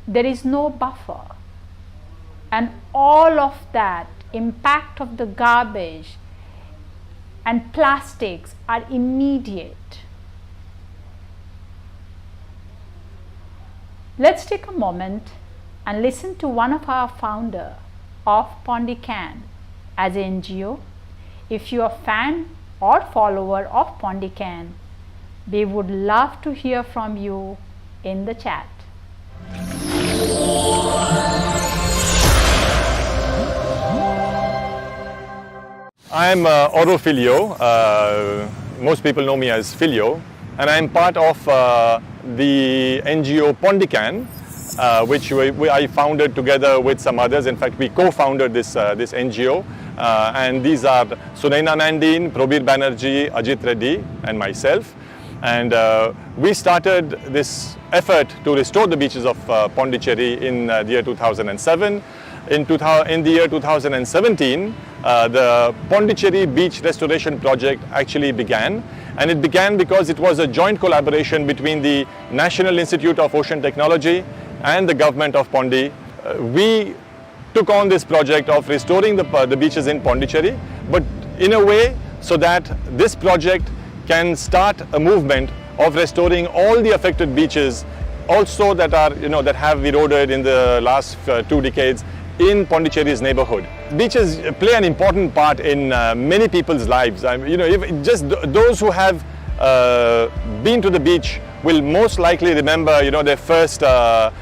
there is no buffer, and all of that impact of the garbage and plastics are immediate. Let's take a moment and listen to one of our founder of Pondican as an NGO. If you are a fan or follower of Pondican, we would love to hear from you in the chat. I'm Oro Filio. Most people know me as Filio, and I'm part of the NGO Pondican, which I founded together with some others. In fact, we co-founded this NGO, and these are Sunaina Nandin, Probir Banerjee, Ajit Reddy, and myself. And we started this effort to restore the beaches of Pondicherry in the year 2007. In the year 2017, the Pondicherry Beach Restoration Project actually began, and it began because it was a joint collaboration between the National Institute of Ocean Technology and the government of Pondi. We took on this project of restoring the beaches in Pondicherry, but in a way so that this project can start a movement of restoring all the affected beaches also that are, that have eroded in the last 2 decades in Pondicherry's neighborhood. Beaches play an important part in many people's lives. If just those who have been to the beach will most likely remember, their first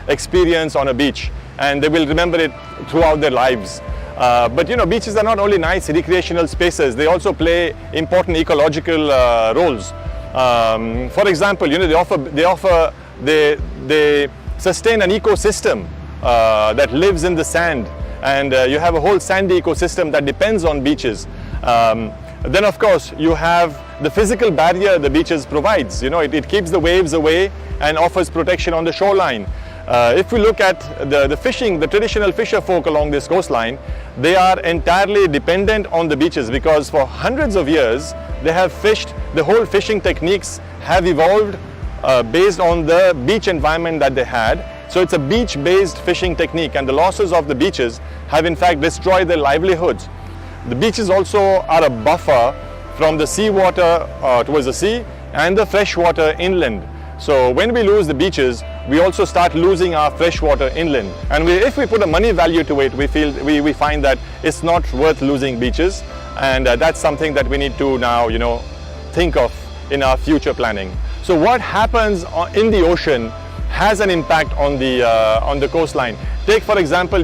experience on a beach, and they will remember it throughout their lives. But beaches are not only nice recreational spaces; they also play important ecological roles. For example, they sustain an ecosystem that lives in the sand, and you have a whole sandy ecosystem that depends on beaches. Then of course you have the physical barrier the beaches provides. It keeps the waves away and offers protection on the shoreline. If we look at the fishing, the traditional fisher folk along this coastline, they are entirely dependent on the beaches because for hundreds of years they have fished. The whole fishing techniques have evolved based on the beach environment that they had. So it's a beach-based fishing technique, and the losses of the beaches have in fact destroyed their livelihoods. The beaches also are a buffer from the seawater towards the sea and the freshwater inland. So when we lose the beaches, we also start losing our freshwater inland. And if we put a money value to it, we find that it's not worth losing beaches, and that's something that we need to now think of in our future planning. So what happens in the ocean has an impact on the coastline. Take for example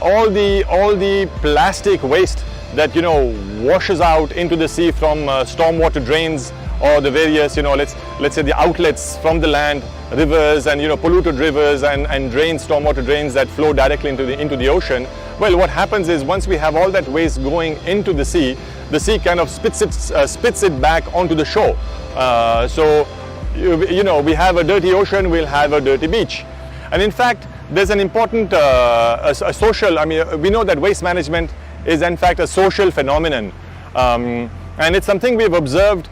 all the plastic waste that washes out into the sea from stormwater drains or the various let's say the outlets from the land, rivers and polluted rivers and drains, stormwater drains that flow directly into the ocean. Well, what happens is once we have all that waste going into the sea kind of spits it back onto the shore. So we have a dirty ocean, we'll have a dirty beach. And in fact, there's an important social, we know that waste management is in fact a social phenomenon. And it's something we've observed.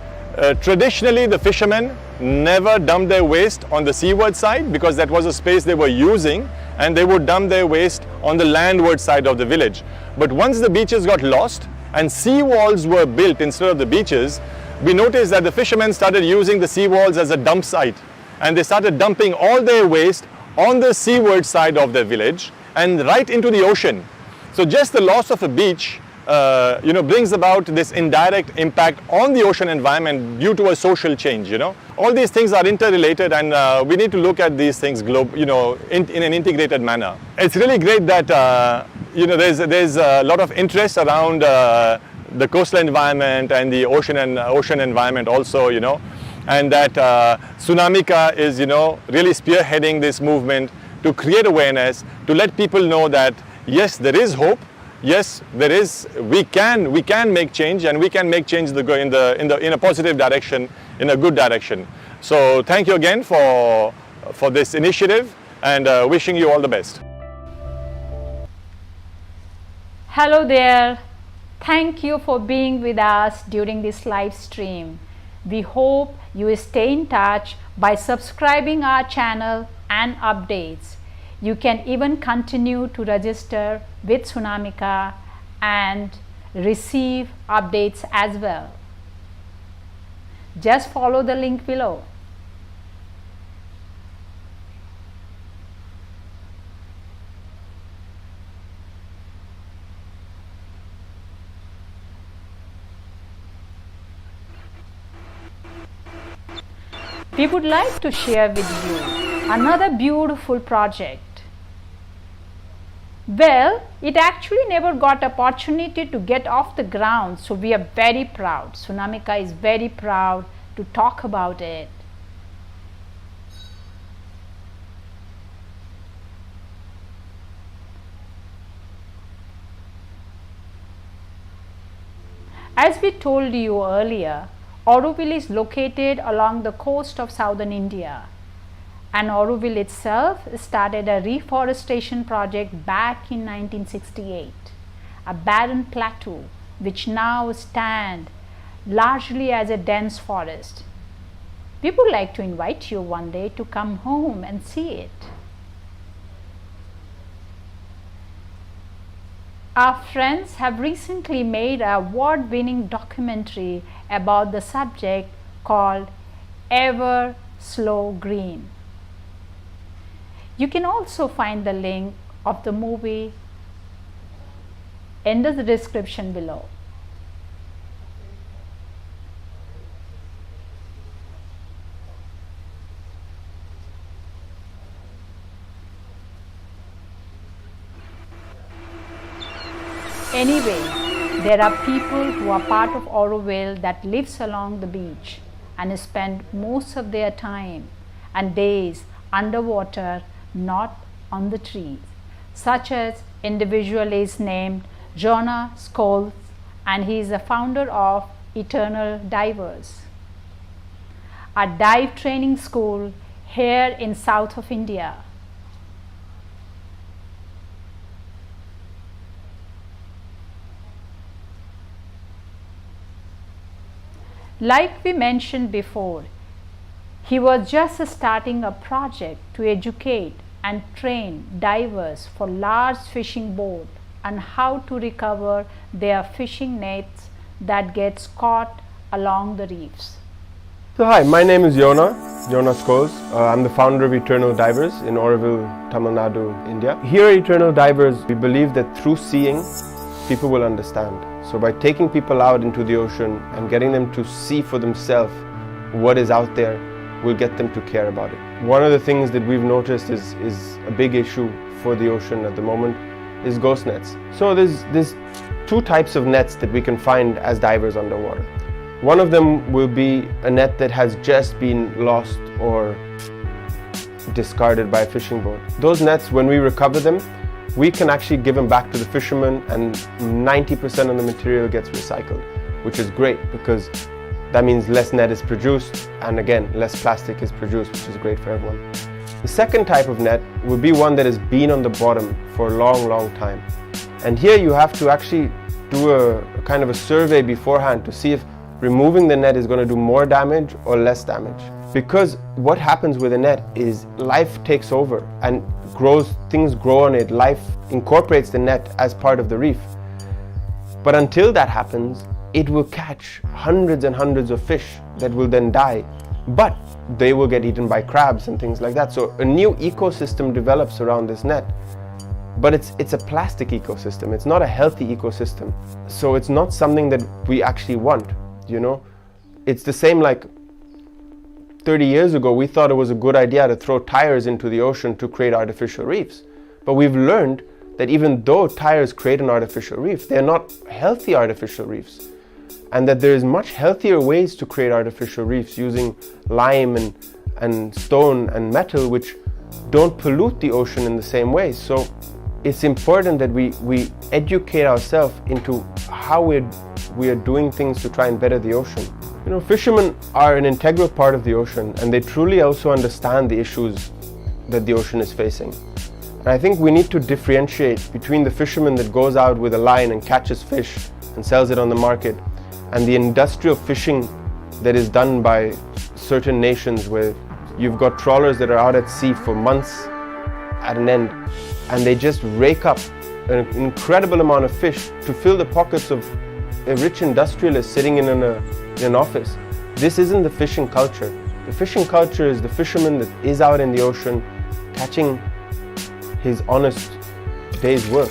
Traditionally, the fishermen never dumped their waste on the seaward side because that was a space they were using, and they would dump their waste on the landward side of the village. But once the beaches got lost and sea walls were built instead of the beaches, we noticed that the fishermen started using the sea walls as a dump site, and they started dumping all their waste on the seaward side of their village and right into the ocean. So just the loss of a beach brings about this indirect impact on the ocean environment due to a social change. All these things are interrelated, and we need to look at these things in an integrated manner. It's really great that there's a lot of interest around the coastal environment and the ocean environment also, and that Tsunamika is really spearheading this movement to create awareness, to let people know that yes, there is hope. Yes, we can make change, and we can make change in a positive direction, in a good direction. So thank you again for this initiative, and wishing you all the best. Hello there. Thank you for being with us during this live stream. We hope you will stay in touch by subscribing our channel and updates. You can even continue to register with Tsunamika and receive updates as well. Just follow the link below. We would like to share with you another beautiful project. Well, it actually never got opportunity to get off the ground, so we are very proud. Tsunamika is very proud to talk about it. As we told you earlier, Auroville is located along the coast of southern India, and Auroville itself started a reforestation project back in 1968, a barren plateau which now stands largely as a dense forest. We would like to invite you one day to come home and see it. Our friends have recently made an award-winning documentary about the subject called Ever Slow Green. You can also find the link of the movie in the description below. Anyway, there are people who are part of Auroville that lives along the beach and spend most of their time and days underwater, not on the trees, such as individual is named Tsunamika Schools, and he is the founder of Eternal Divers, a dive training school here in south of India. Like we mentioned before, he was just starting a project to educate and train divers for large fishing boats and how to recover their fishing nets that gets caught along the reefs. So hi, my name is Tsunamika Schools. I'm the founder of Eternal Divers in Auroville, Tamil Nadu, India. Here at Eternal Divers, we believe that through seeing, people will understand. So by taking people out into the ocean and getting them to see for themselves what is out there, will get them to care about it. One of the things that we've noticed is a big issue for the ocean at the moment is ghost nets. So there's two types of nets that we can find as divers underwater. One of them will be a net that has just been lost or discarded by a fishing boat. Those nets, when we recover them, we can actually give them back to the fishermen, and 90% of the material gets recycled, which is great because that means less net is produced, and again, less plastic is produced, which is great for everyone. The second type of net will be one that has been on the bottom for a long time. And here you have to actually do a kind of a survey beforehand to see if removing the net is going to do more damage or less damage. Because what happens with a net is life takes over and things grow on it, life incorporates the net as part of the reef. But until that happens, it will catch hundreds and hundreds of fish that will then die, but they will get eaten by crabs and things like that. So a new ecosystem develops around this net, but it's a plastic ecosystem. It's not a healthy ecosystem. So it's not something that we actually want, you know. It's the same like 30 years ago, we thought it was a good idea to throw tires into the ocean to create artificial reefs. But we've learned that even though tires create an artificial reef, they're not healthy artificial reefs. And that there's much healthier ways to create artificial reefs using lime and stone and metal, which don't pollute the ocean in the same way. So it's important that we educate ourselves into how we are doing things to try and better the ocean. You know, fishermen are an integral part of the ocean, and they truly also understand the issues that the ocean is facing. And I think we need to differentiate between the fisherman that goes out with a line and catches fish and sells it on the market, and the industrial fishing that is done by certain nations where you've got trawlers that are out at sea for months at an end, and they just rake up an incredible amount of fish to fill the pockets of a rich industrialist sitting in an office. This isn't the fishing culture. The fishing culture is the fisherman that is out in the ocean catching his honest day's work.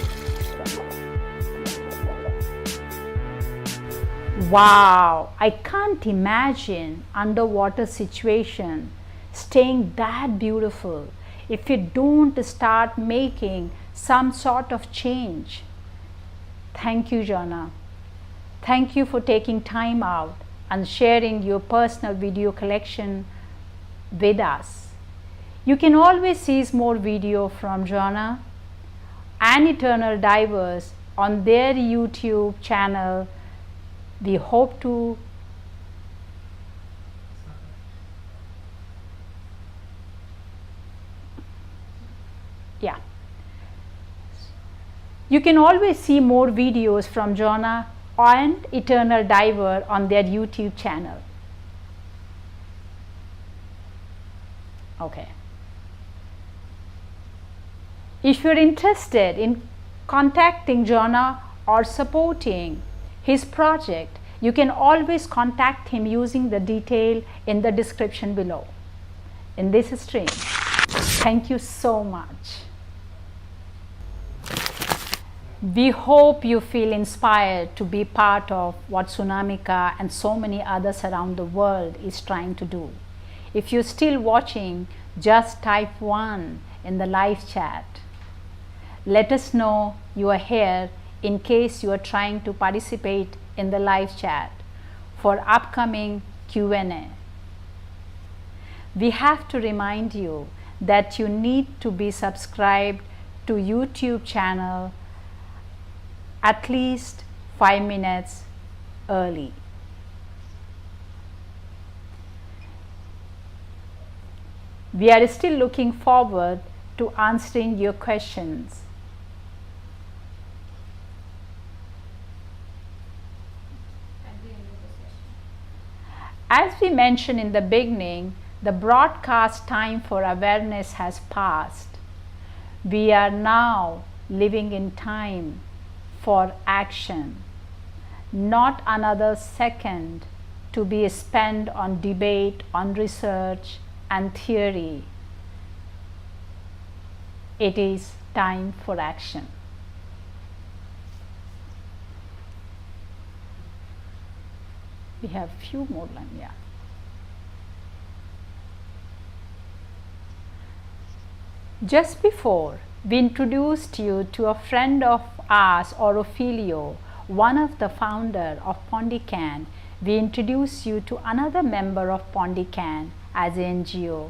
Wow, I can't imagine underwater situation staying that beautiful if you don't start making some sort of change. Thank you, Jonna. Thank you for taking time out and sharing your personal video collection with us. You can always see more video from Jonna and Eternal Divers on their YouTube channel. We hope to You can always see more videos from Jonna and Eternal Diver on their YouTube channel. Okay. If you're interested in contacting Jonna or supporting his project, you can always contact him using the detail in the description below in this stream. Thank you so much. We hope you feel inspired to be part of what Tsunamika and so many others around the world is trying to do. If you're still watching, just type 1 in the live chat. Let us know you are here in case you are trying to participate in the live chat for upcoming Q&A. We have to remind you that you need to be subscribed to YouTube channel at least 5 minutes early. We are still looking forward to answering your questions. As we mentioned in the beginning, the broadcast time for awareness has passed. We are now living in time for action, not another second to be spent on debate, on research and theory. It is time for action. We have few more lines, yeah. Just before we introduced you to a friend of ours, Orofilio, one of the founder of Pondican, we introduce you to another member of Pondican as an NGO,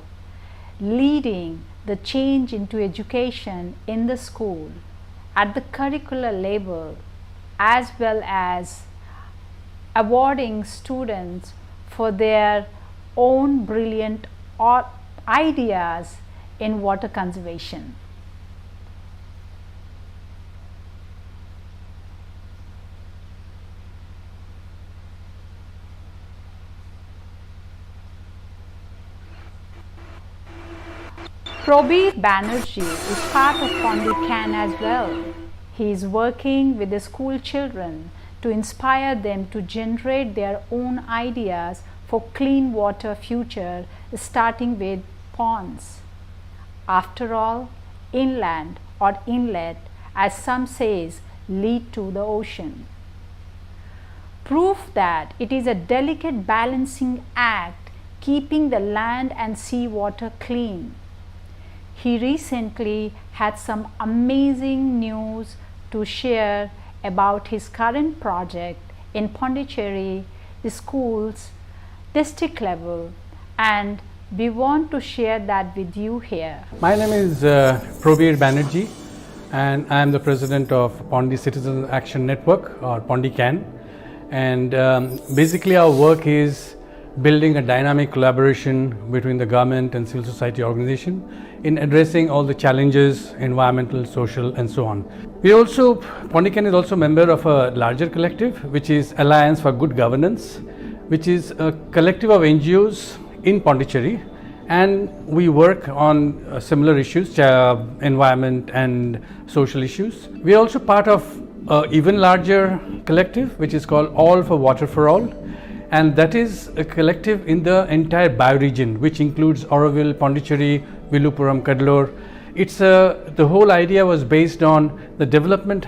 leading the change into education in the school at the curricular level, as well as awarding students for their own brilliant ideas in water conservation. Probir Banerjee is part of Pondican as well. He is working with the school children to inspire them to generate their own ideas for clean water future, starting with ponds. After all, inland or inlet, as some says, lead to the ocean. Proof that it is a delicate balancing act keeping the land and sea water clean. He recently had some amazing news to share about his current project in Pondicherry schools, district level, and we want to share that with you here. My name is Probir Banerjee, and I am the president of Pondi Citizen Action Network, or Pondican. And basically our work is building a dynamic collaboration between the government and civil society organization in addressing all the challenges, environmental, social, and so on. Pondicherry is also a member of a larger collective, which is Alliance for Good Governance, which is a collective of NGOs in Pondicherry, and we work on similar issues, environment and social issues. We are also part of an even larger collective, which is called All for Water for All, and that is a collective in the entire bioregion, which includes Auroville, Pondicherry, Villupuram, Kadalur. The whole idea was based on the development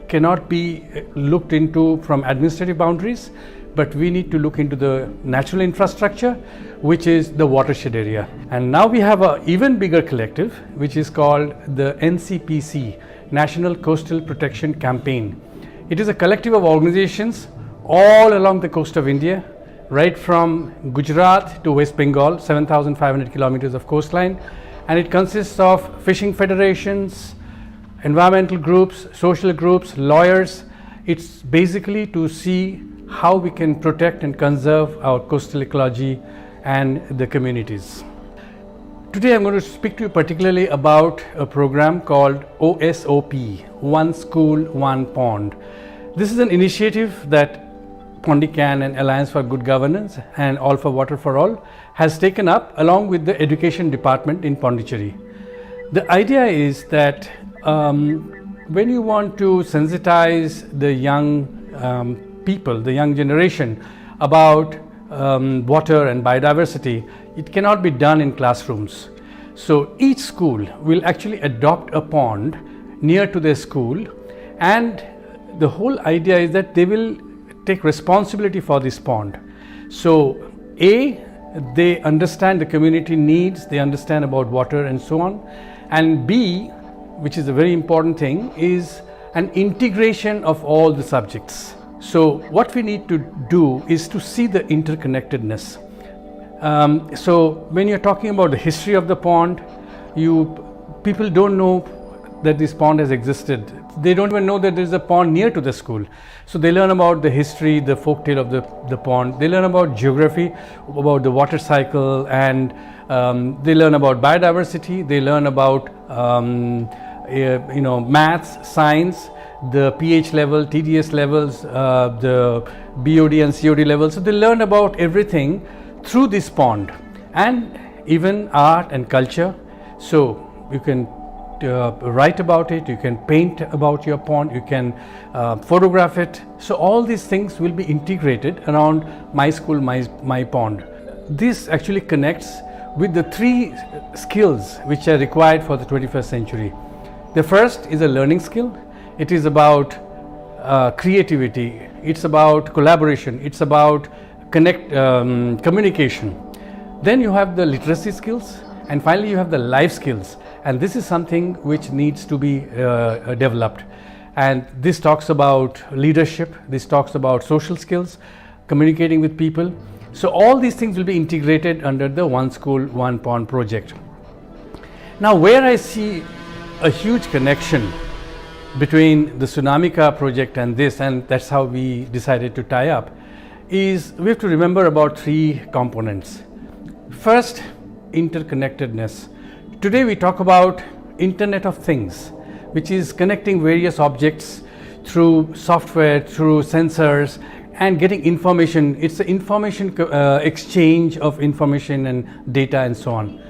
cannot be looked into from administrative boundaries, but we need to look into the natural infrastructure, which is the watershed area. And now we have an even bigger collective, which is called the NCPC, National Coastal Protection Campaign. It is a collective of organizations all along the coast of India, right from Gujarat to West Bengal, 7,500 kilometers of coastline, and it consists of fishing federations, environmental groups, social groups, lawyers. It's basically to see how we can protect and conserve our coastal ecology and the communities. Today I'm going to speak to you particularly about a program called OSOP, One School, One Pond. This is an initiative that Pondicherry and Alliance for Good Governance and All for Water for All has taken up along with the education department in Pondicherry. The idea is that when you want to sensitize the young people, the young generation about water and biodiversity, it cannot be done in classrooms. So each school will actually adopt a pond near to their school, and the whole idea is that they will take responsibility for this pond. So they understand the community needs, they understand about water and so on, and B, which is a very important thing, is an integration of all the subjects. So what we need to do is to see the interconnectedness. So when you're talking about the history of the pond, people don't know that this pond has existed. They don't even know that there is a pond near to the school. So they learn about the history, the folktale of the pond. They learn about geography, about the water cycle, and they learn about biodiversity. They learn about maths, science, the pH level, TDS levels, the BOD and COD levels. So they learn about everything through this pond, and even art and culture. So you can write about it, you can paint about your pond, you can photograph it. So all these things will be integrated around my school, my pond. This actually connects with the three skills which are required for the 21st century. The first is a learning skill. It is about creativity, it's about collaboration, it's about communication. Then you have the literacy skills, and finally you have the life skills, and this is something which needs to be developed. And this talks about leadership, this talks about social skills, communicating with people. So all these things will be integrated under the One School, One Pond project. Now where I see a huge connection between the Tsunamika project and this, and that's how we decided to tie up, is we have to remember about three components. First, interconnectedness. Today we talk about Internet of Things, which is connecting various objects through software, through sensors, and getting information. It's the information exchange of information and data and so on.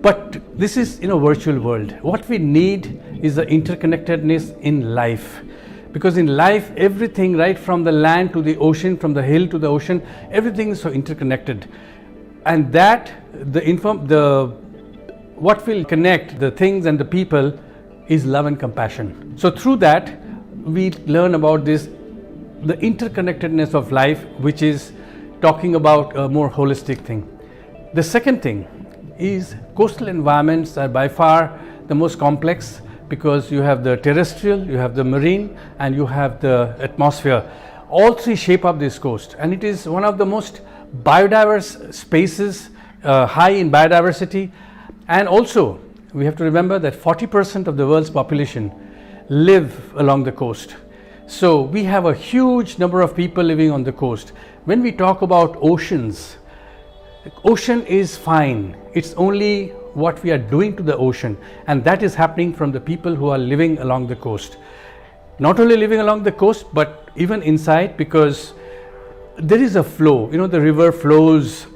But this is in a virtual world. What we need is the interconnectedness in life. Because in life, everything, right from the land to the ocean, from the hill to the ocean, everything is so interconnected. And that, what will connect the things and the people is love and compassion. So through that, we learn about this, the interconnectedness of life, which is talking about a more holistic thing. The second thing is coastal environments are by far the most complex, because you have the terrestrial, you have the marine, and you have the atmosphere. All three shape up this coast, and it is one of the most biodiverse spaces, high in biodiversity. And also we have to remember that 40% of the world's population live along the coast. So we have a huge number of people living on the coast. When we talk about oceans, Ocean is fine. It's only what we are doing to the ocean, and that is happening from the people who are living along the coast. Not only living along the coast, but even inside, because there is a flow, the river flows,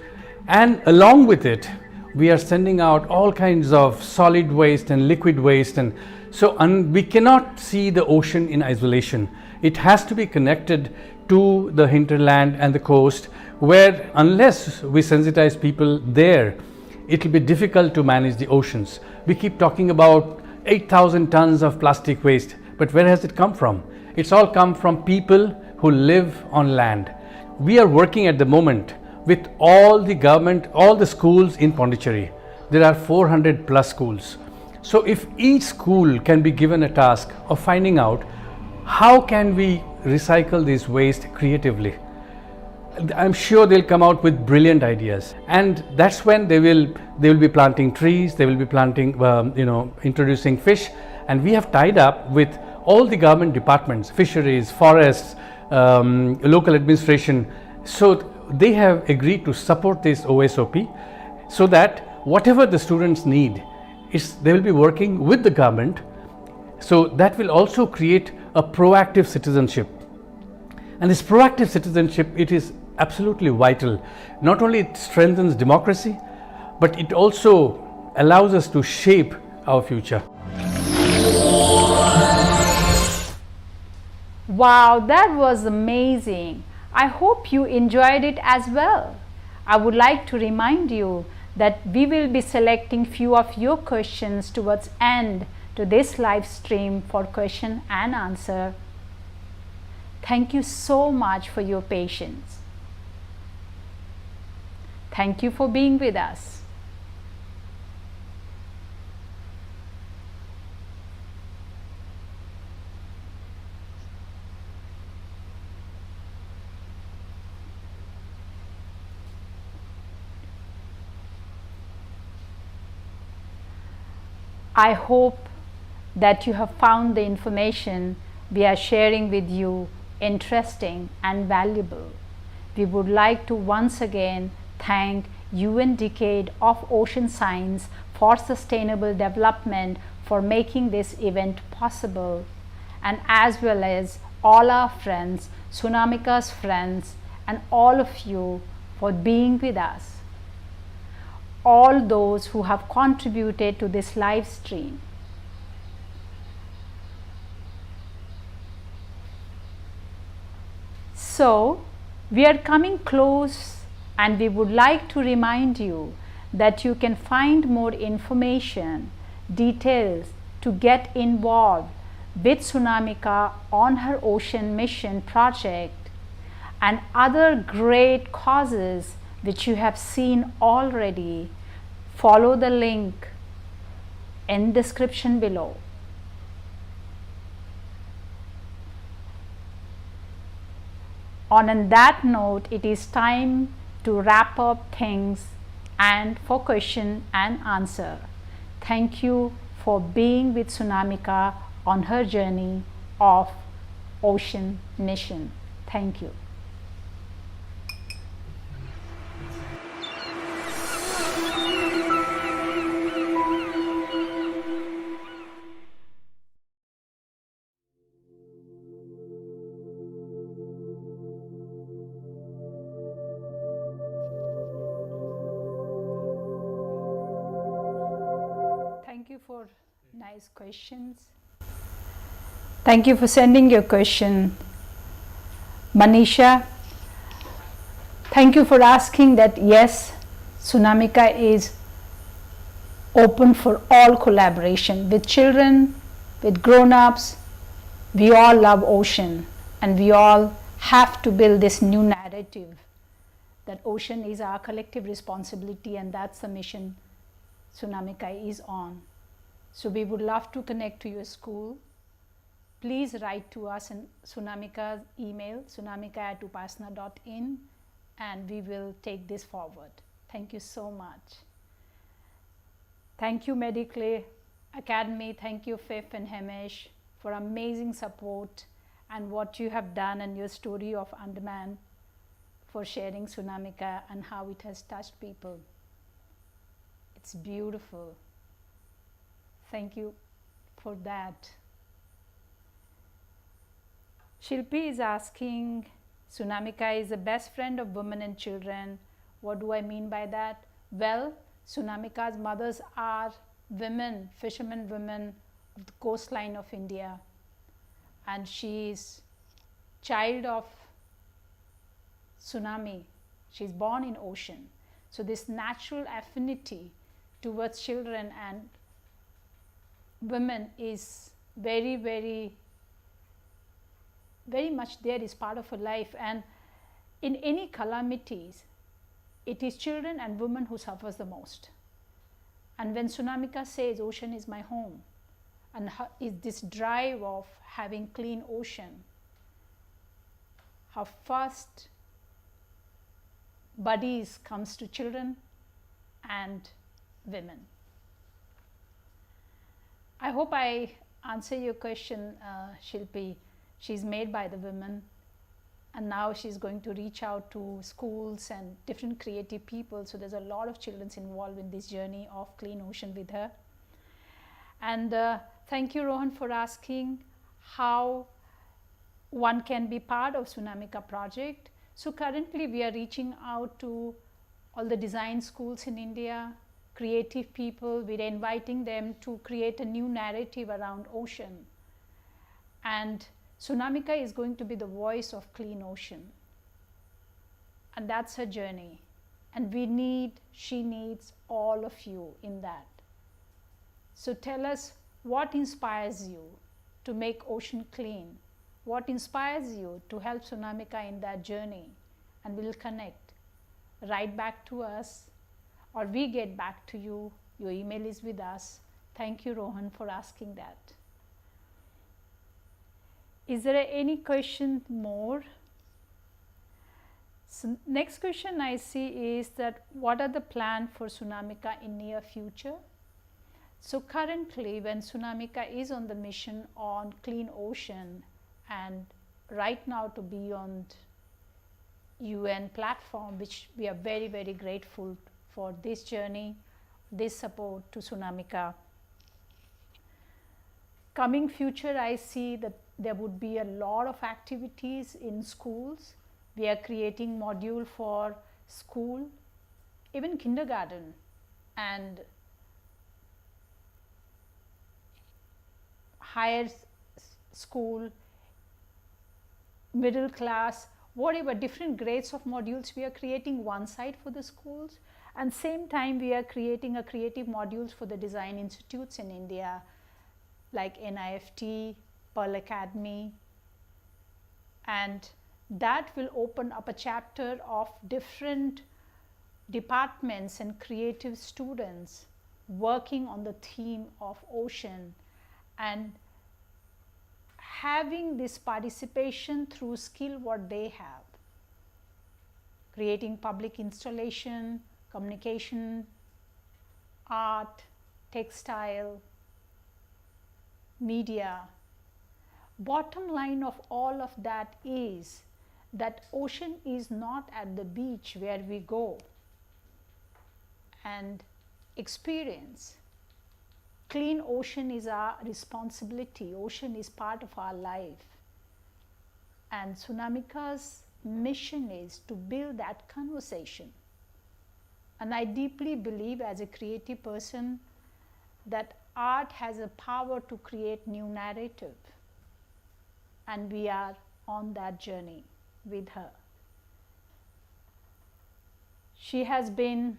and along with it, we are sending out all kinds of solid waste and liquid waste, and so we cannot see the ocean in isolation. It has to be connected to the hinterland and the coast, where unless we sensitize people there, it will be difficult to manage the oceans. We keep talking about 8,000 tons of plastic waste, but where has it come from? It's all come from people who live on land. We are working at the moment with all the government, all the schools in Pondicherry. There are 400 plus schools. So if each school can be given a task of finding out how can we recycle this waste creatively, I'm sure they'll come out with brilliant ideas, and that's when they will be planting trees, they will be planting, introducing fish, and we have tied up with all the government departments, fisheries, forests, local administration. So they have agreed to support this OSOP, so that whatever the students need, they will be working with the government. So that will also create a proactive citizenship. And this proactive citizenship, it is absolutely vital. Not only it strengthens democracy, but it also allows us to shape our future. Wow, that was amazing. I hope you enjoyed it as well. I would like to remind you that we will be selecting few of your questions towards end to this live stream for question and answer. Thank you so much for your patience. Thank you for being with us. I hope that you have found the information we are sharing with you interesting and valuable. We would like to once again thank UN Decade of Ocean Science for Sustainable Development for making this event possible, and as well as all our friends, Tsunamika's friends, and all of you for being with us. All those who have contributed to this live stream. So, we are coming close, and we would like to remind you that you can find more information, details to get involved with Tsunamika on her ocean mission project and other great causes which you have seen already. Follow the link in description below. On that note, it is time to wrap up things and for question and answer. Thank you for being with Tsunamika on her journey of ocean mission. Thank you. Thank you for nice questions. Thank you for sending your question. Manisha, thank you for asking that. Yes, Tsunamika is open for all collaboration with children, with grown-ups. We all love ocean, and we all have to build this new narrative that ocean is our collective responsibility, and that's the mission Tsunamika is on. So we would love to connect to your school. Please write to us in Tsunamika's email, tsunamika@upasana.in, and we will take this forward. Thank you so much. Thank you Medical Academy, thank you Fif and Hemish for amazing support and what you have done and your story of Andaman for sharing Tsunamika and how it has touched people. It's beautiful. Thank you for that. Shilpi is asking, Tsunamika is the best friend of women and children. What do I mean by that? Well, Tsunamika's mothers are women, fishermen women of the coastline of India, and she is child of tsunami. She's born in ocean. So this natural affinity towards children and women is very, very, very much there, is part of her life. And in any calamities, it is children and women who suffers the most. And when Tsunamika says ocean is my home, and is this drive of having clean ocean, her first buddies comes to children and women. I hope I answer your question, Shilpi. She's made by the women, and now she's going to reach out to schools and different creative people. So there's a lot of children involved in this journey of clean ocean with her. And thank you, Rohan, for asking how one can be part of Tsunamika project. So currently we are reaching out to all the design schools in India, creative people. We're inviting them to create a new narrative around ocean. And Tsunamika is going to be the voice of clean ocean. And that's her journey. And she needs all of you in that. So tell us what inspires you to make ocean clean. What inspires you to help Tsunamika in that journey, and we'll connect. Write back to us, or we get back to you. Your email is with us. Thank you, Rohan, for asking that. Is there any question more? So next question I see is that what are the plans for Tsunamika in near future? So currently, when Tsunamika is on the mission on clean ocean, and right now to be on UN platform, which we are very, very grateful for this journey, this support to Tsunamika. Coming future, I see that there would be a lot of activities in schools. We are creating module for school, even kindergarten, and higher school, middle class, whatever, different grades of modules. We are creating one side for the schools, and same time we are creating a creative modules for the design institutes in India, like NIFT, Pearl Academy, and that will open up a chapter of different departments and creative students working on the theme of ocean, and having this participation through skill what they have, creating public installation, communication, art, textile, media. Bottom line of all of that is that ocean is not at the beach where we go and experience. Clean ocean is our responsibility. Ocean is part of our life. And Tsunamika's mission is to build that conversation. And I deeply believe, as a creative person, that art has a power to create new narrative. And we are on that journey with her. She has been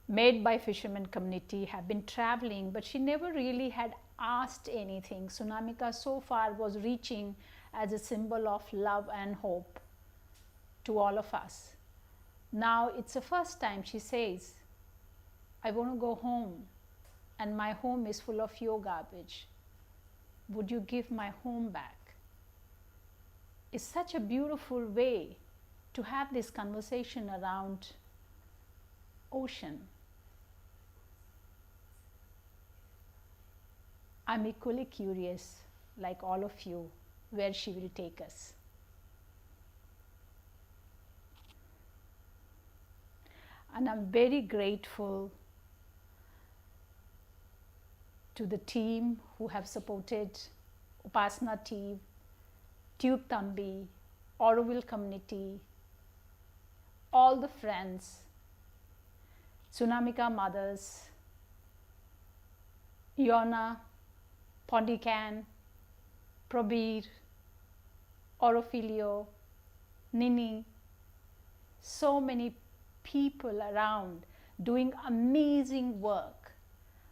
made by fishermen community, have been traveling, but she never really had asked anything. Tsunamika so far was reaching as a symbol of love and hope to all of us. Now it's the first time she says, I want to go home, and my home is full of your garbage. Would you give my home back? It's such a beautiful way to have this conversation around ocean. I'm equally curious, like all of you, where she will take us. And I'm very grateful to the team who have supported Upasana team, Tube Thambi, Auroville community, all the friends, Tsunamika mothers, Yona, Pondican, Probir, Orofilio, Nini, so many people around doing amazing work.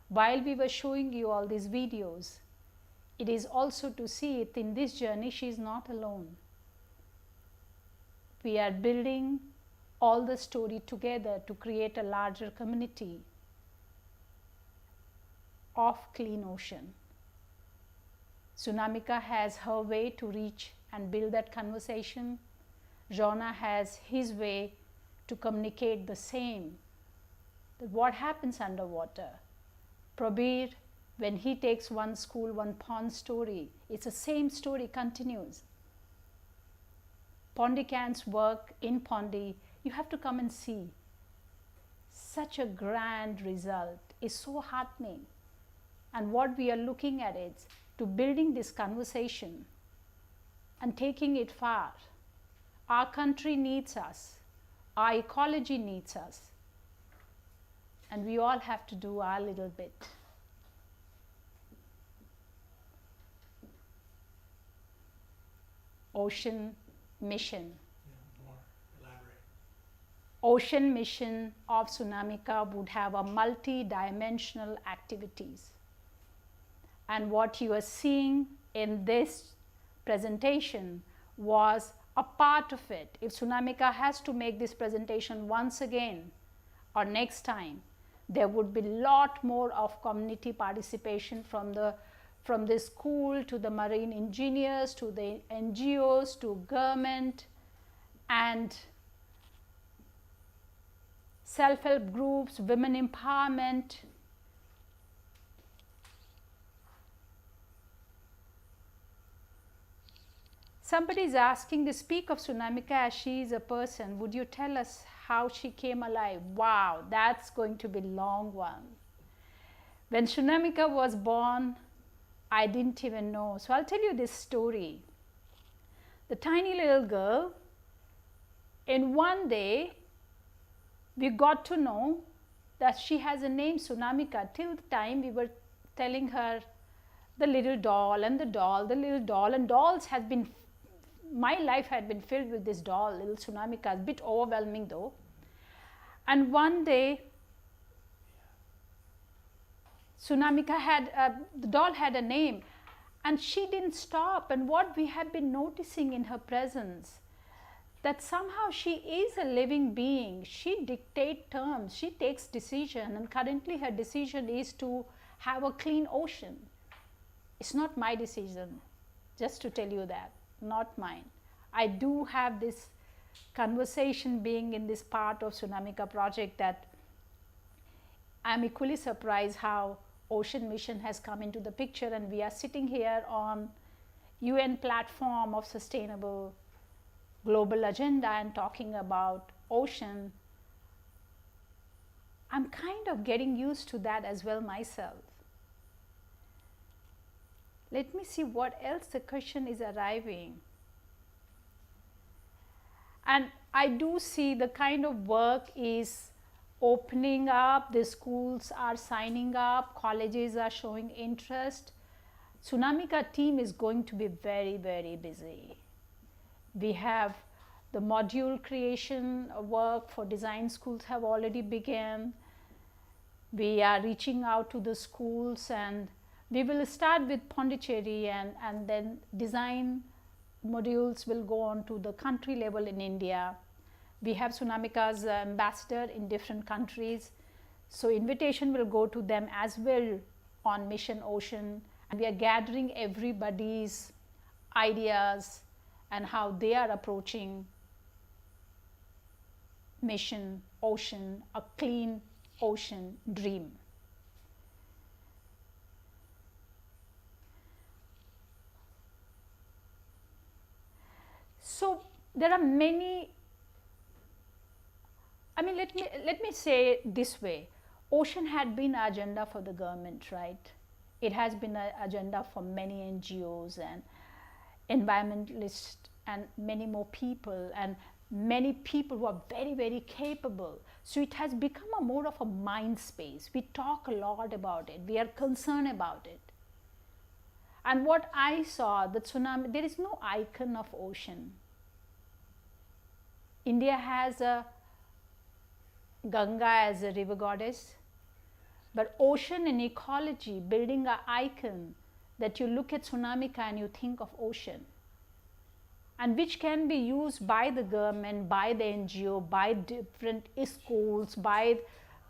While we were showing you all these videos, it is also to see it in this journey, she is not alone. We are building all the story together to create a larger community of clean ocean. Tsunamika has her way to reach and build that conversation. Jona has his way to communicate the same, that what happens underwater. Prabir, when he takes one school, one pond story, it's the same story continues. Pondican's work in Pondi, you have to come and see. Such a grand result is so heartening. And what we are looking at is to building this conversation and taking it far. Our country needs us. Our ecology needs us. And we all have to do our little bit. Ocean mission. Ocean mission of Tsunamika would have a multi-dimensional activities. And what you are seeing in this presentation was a part of it. If Tsunamika has to make this presentation once again or next time, there would be a lot more of community participation from the school to the marine engineers to the NGOs to government and self-help groups, women empowerment. Somebody is asking to speak of Tsunamika as she is a person. Would you tell us how she came alive? Wow, that's going to be a long one. When Tsunamika was born, I didn't even know. So I'll tell you this story. The tiny little girl, in one day, we got to know that she has a name, Tsunamika. Till the time we were telling her the little doll and the doll, the little doll, and dolls has been, my life had been filled with this doll, little Tsunamika, a bit overwhelming though. And one day, Tsunamika had, the doll had a name and she didn't stop. And what we have been noticing in her presence, that somehow she is a living being. She dictates terms, she takes decision, and currently her decision is to have a clean ocean. It's not my decision, just to tell you that, not mine. I do have this conversation being in this part of Tsunamika project that I'm equally surprised how Ocean Mission has come into the picture, and we are sitting here on UN platform of sustainable global agenda and talking about ocean. I'm kind of getting used to that as well myself. Let me see what else the question is arriving. And I do see the kind of work is opening up, the schools are signing up, colleges are showing interest. Tsunamika team is going to be very, very busy. We have the module creation work for design schools have already begun. We are reaching out to the schools, and we will start with Pondicherry, and then design modules will go on to the country level in India. We have Tsunamika's ambassador in different countries. So invitation will go to them as well on Mission Ocean. And we are gathering everybody's ideas and how they are approaching Mission Ocean, a clean ocean dream. So there are many, I mean, let me say this way. Ocean had been an agenda for the government, right? It has been an agenda for many NGOs and environmentalists and many more people, and many people who are very, very capable. So it has become a more of a mind space. We talk a lot about it. We are concerned about it. And what I saw, the tsunami, there is no icon of ocean. India has a Ganga as a river goddess, but ocean and ecology, building an icon that you look at Tsunamika and you think of ocean, and which can be used by the government, by the NGO, by different schools, by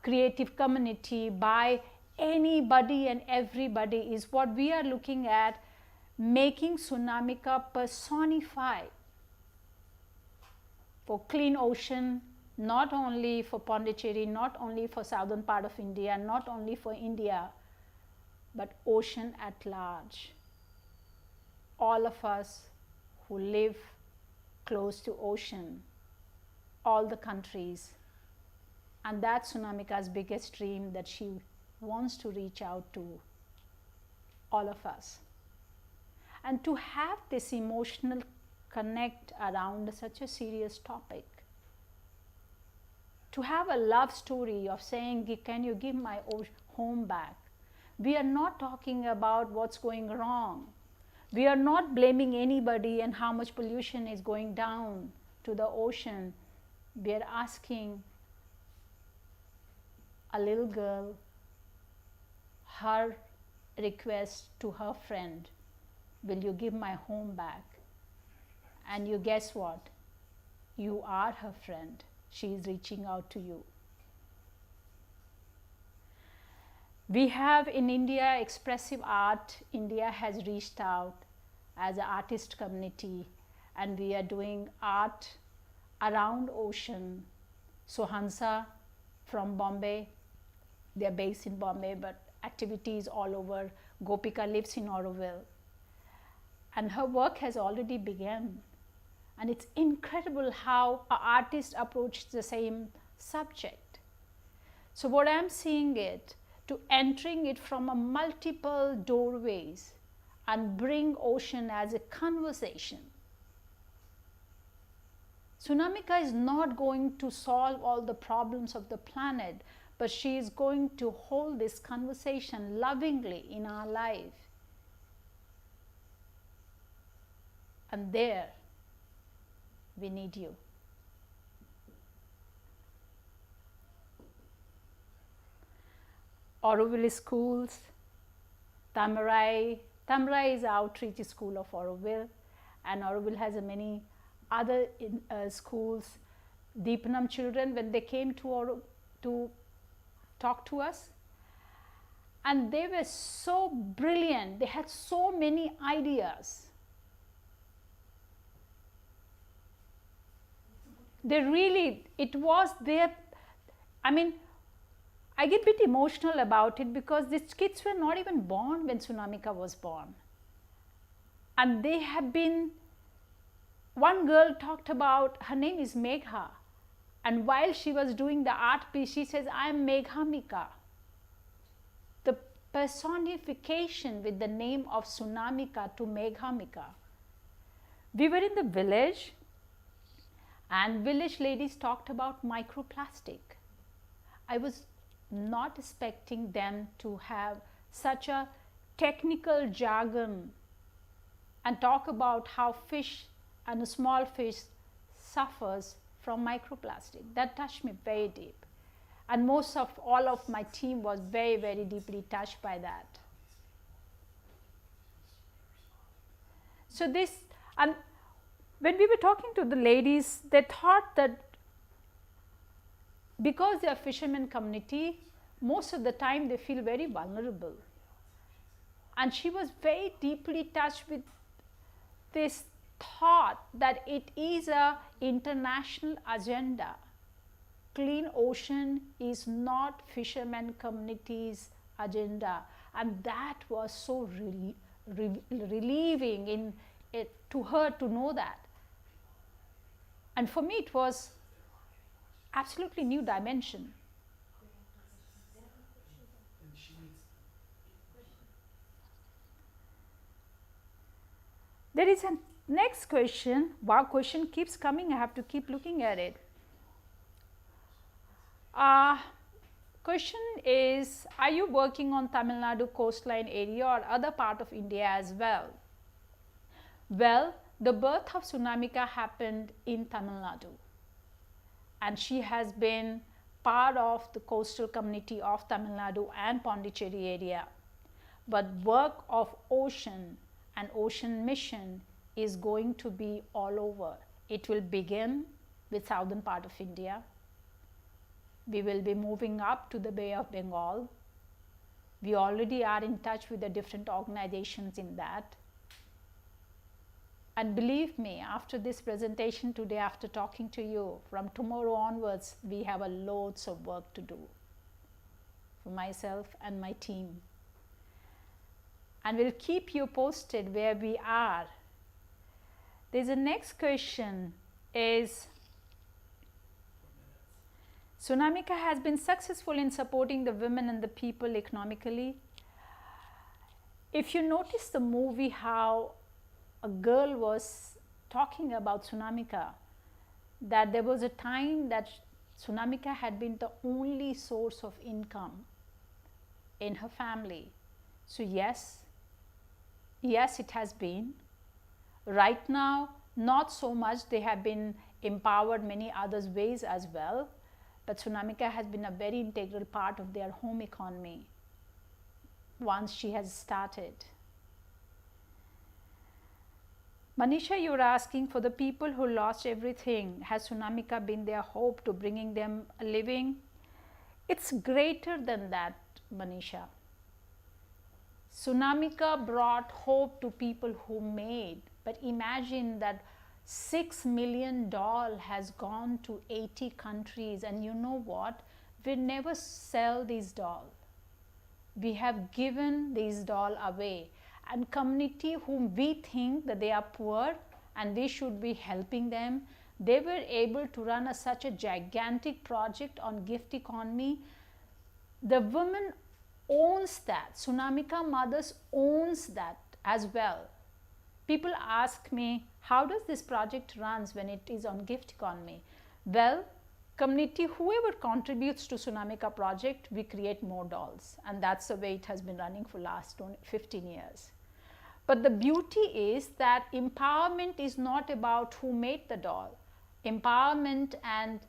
creative community, by anybody and everybody, is what we are looking at, making Tsunamika personify for clean ocean, not only for Pondicherry, not only for southern part of India, not only for India, but ocean at large. All of us who live close to ocean, all the countries, and that's Tsunamika's biggest dream, that she wants to reach out to all of us. And to have this emotional connect around such a serious topic, to have a love story of saying, can you give my home back? We are not talking about what's going wrong. We are not blaming anybody and how much pollution is going down to the ocean. We are asking a little girl, her request to her friend, will you give my home back? And you guess what? You are her friend. She is reaching out to you. We have in India expressive art. India has reached out as an artist community, and we are doing art around ocean. So Hansa from Bombay, they are based in Bombay, but activities all over. Gopika lives in Auroville, and her work has already begun. And it's incredible how an artist approached the same subject. So what I'm seeing it, to entering it from a multiple doorways and bring ocean as a conversation. Tsunamika is not going to solve all the problems of the planet, but she is going to hold this conversation lovingly in our life. And there, we need you. Auroville Schools, Tamarai is an outreach school of Auroville, and Auroville has many other schools. Deepanam children, when they came to talk to us, and they were so brilliant, they had so many ideas. They really, it was their, I mean, I get a bit emotional about it because these kids were not even born when Tsunamika was born. And they have been, one girl talked about, her name is Megha, and while she was doing the art piece, she says, I am Meghamika. The personification with the name of Tsunamika to Meghamika. We were in the village, and village ladies talked about microplastic. I was not expecting them to have such a technical jargon and talk about how fish and a small fish suffers from microplastic. That touched me very deep. And most of all of my team was very, very deeply touched by that. So this, and when we were talking to the ladies, they thought that because they are fishermen community, most of the time they feel very vulnerable. And she was very deeply touched with this thought that it is an international agenda. Clean ocean is not fishermen community's agenda. And that was so relieving in it, to her to know that. And for me it was absolutely new dimension. There is a next question. Wow, question keeps coming. I have to keep looking at it. Question is, are you working on Tamil Nadu coastline area or other part of India as well? Well, the birth of Tsunamika happened in Tamil Nadu, and she has been part of the coastal community of Tamil Nadu and Pondicherry area. But work of ocean and ocean mission is going to be all over. It will begin with southern part of India. We will be moving up to the Bay of Bengal. We already are in touch with the different organizations in that. And believe me, after this presentation today, after talking to you, from tomorrow onwards, we have a loads of work to do for myself and my team. And we'll keep you posted where we are. There's a next question is, Tsunamika has been successful in supporting the women and the people economically. If you notice the movie, how a girl was talking about Tsunamika, that there was a time that Tsunamika had been the only source of income in her family. So yes, it has been. Right now, not so much. They have been empowered many other ways as well. But Tsunamika has been a very integral part of their home economy once she has started. Manisha, you are asking, for the people who lost everything, has Tsunamika been their hope to bringing them a living? It's greater than that, Manisha. Tsunamika brought hope to people who made, but imagine that $6 million has gone to 80 countries, and you know what? We never sell these dolls. We have given these dolls away, and community whom we think that they are poor and we should be helping them, they were able to run such a gigantic project on gift economy. The woman owns that. Tsunamika Mothers owns that as well. People ask me, how does this project runs when it is on gift economy? Well, community, whoever contributes to Tsunamika project, we create more dolls, and that's the way it has been running for last 15 years. But the beauty is that empowerment is not about who made the doll. Empowerment and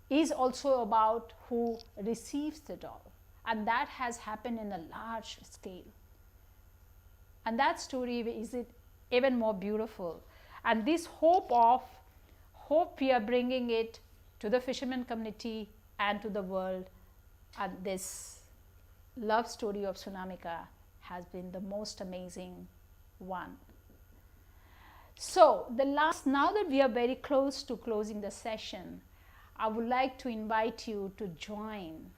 is also about who receives the doll, and that has happened in a large scale. And that story is even more beautiful. And this hope we are bringing it to the fishermen community and to the world, and this love story of Tsunamika has been the most amazing one. So now that we are very close to closing the session, I would like to invite you to join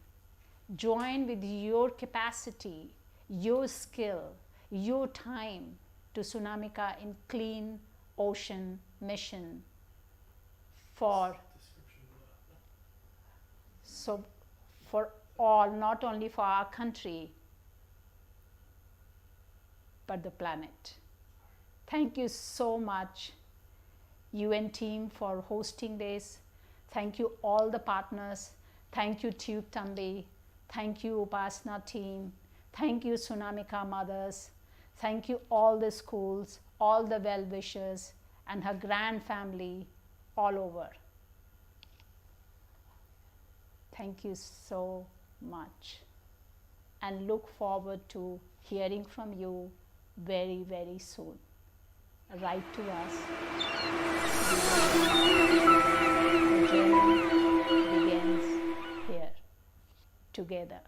with your capacity, your skill, your time to Tsunamika in clean ocean mission for all, not only for our country, but the planet. Thank you so much, UN team, for hosting this. Thank you all the partners. Thank you Tube Tambi. Thank you Upasana team. Thank you Tsunamika Mothers. Thank you all the schools, all the well-wishers, and her grand family all over. Thank you so much, and look forward to hearing from you very, very soon. Write to us. The journey begins here together.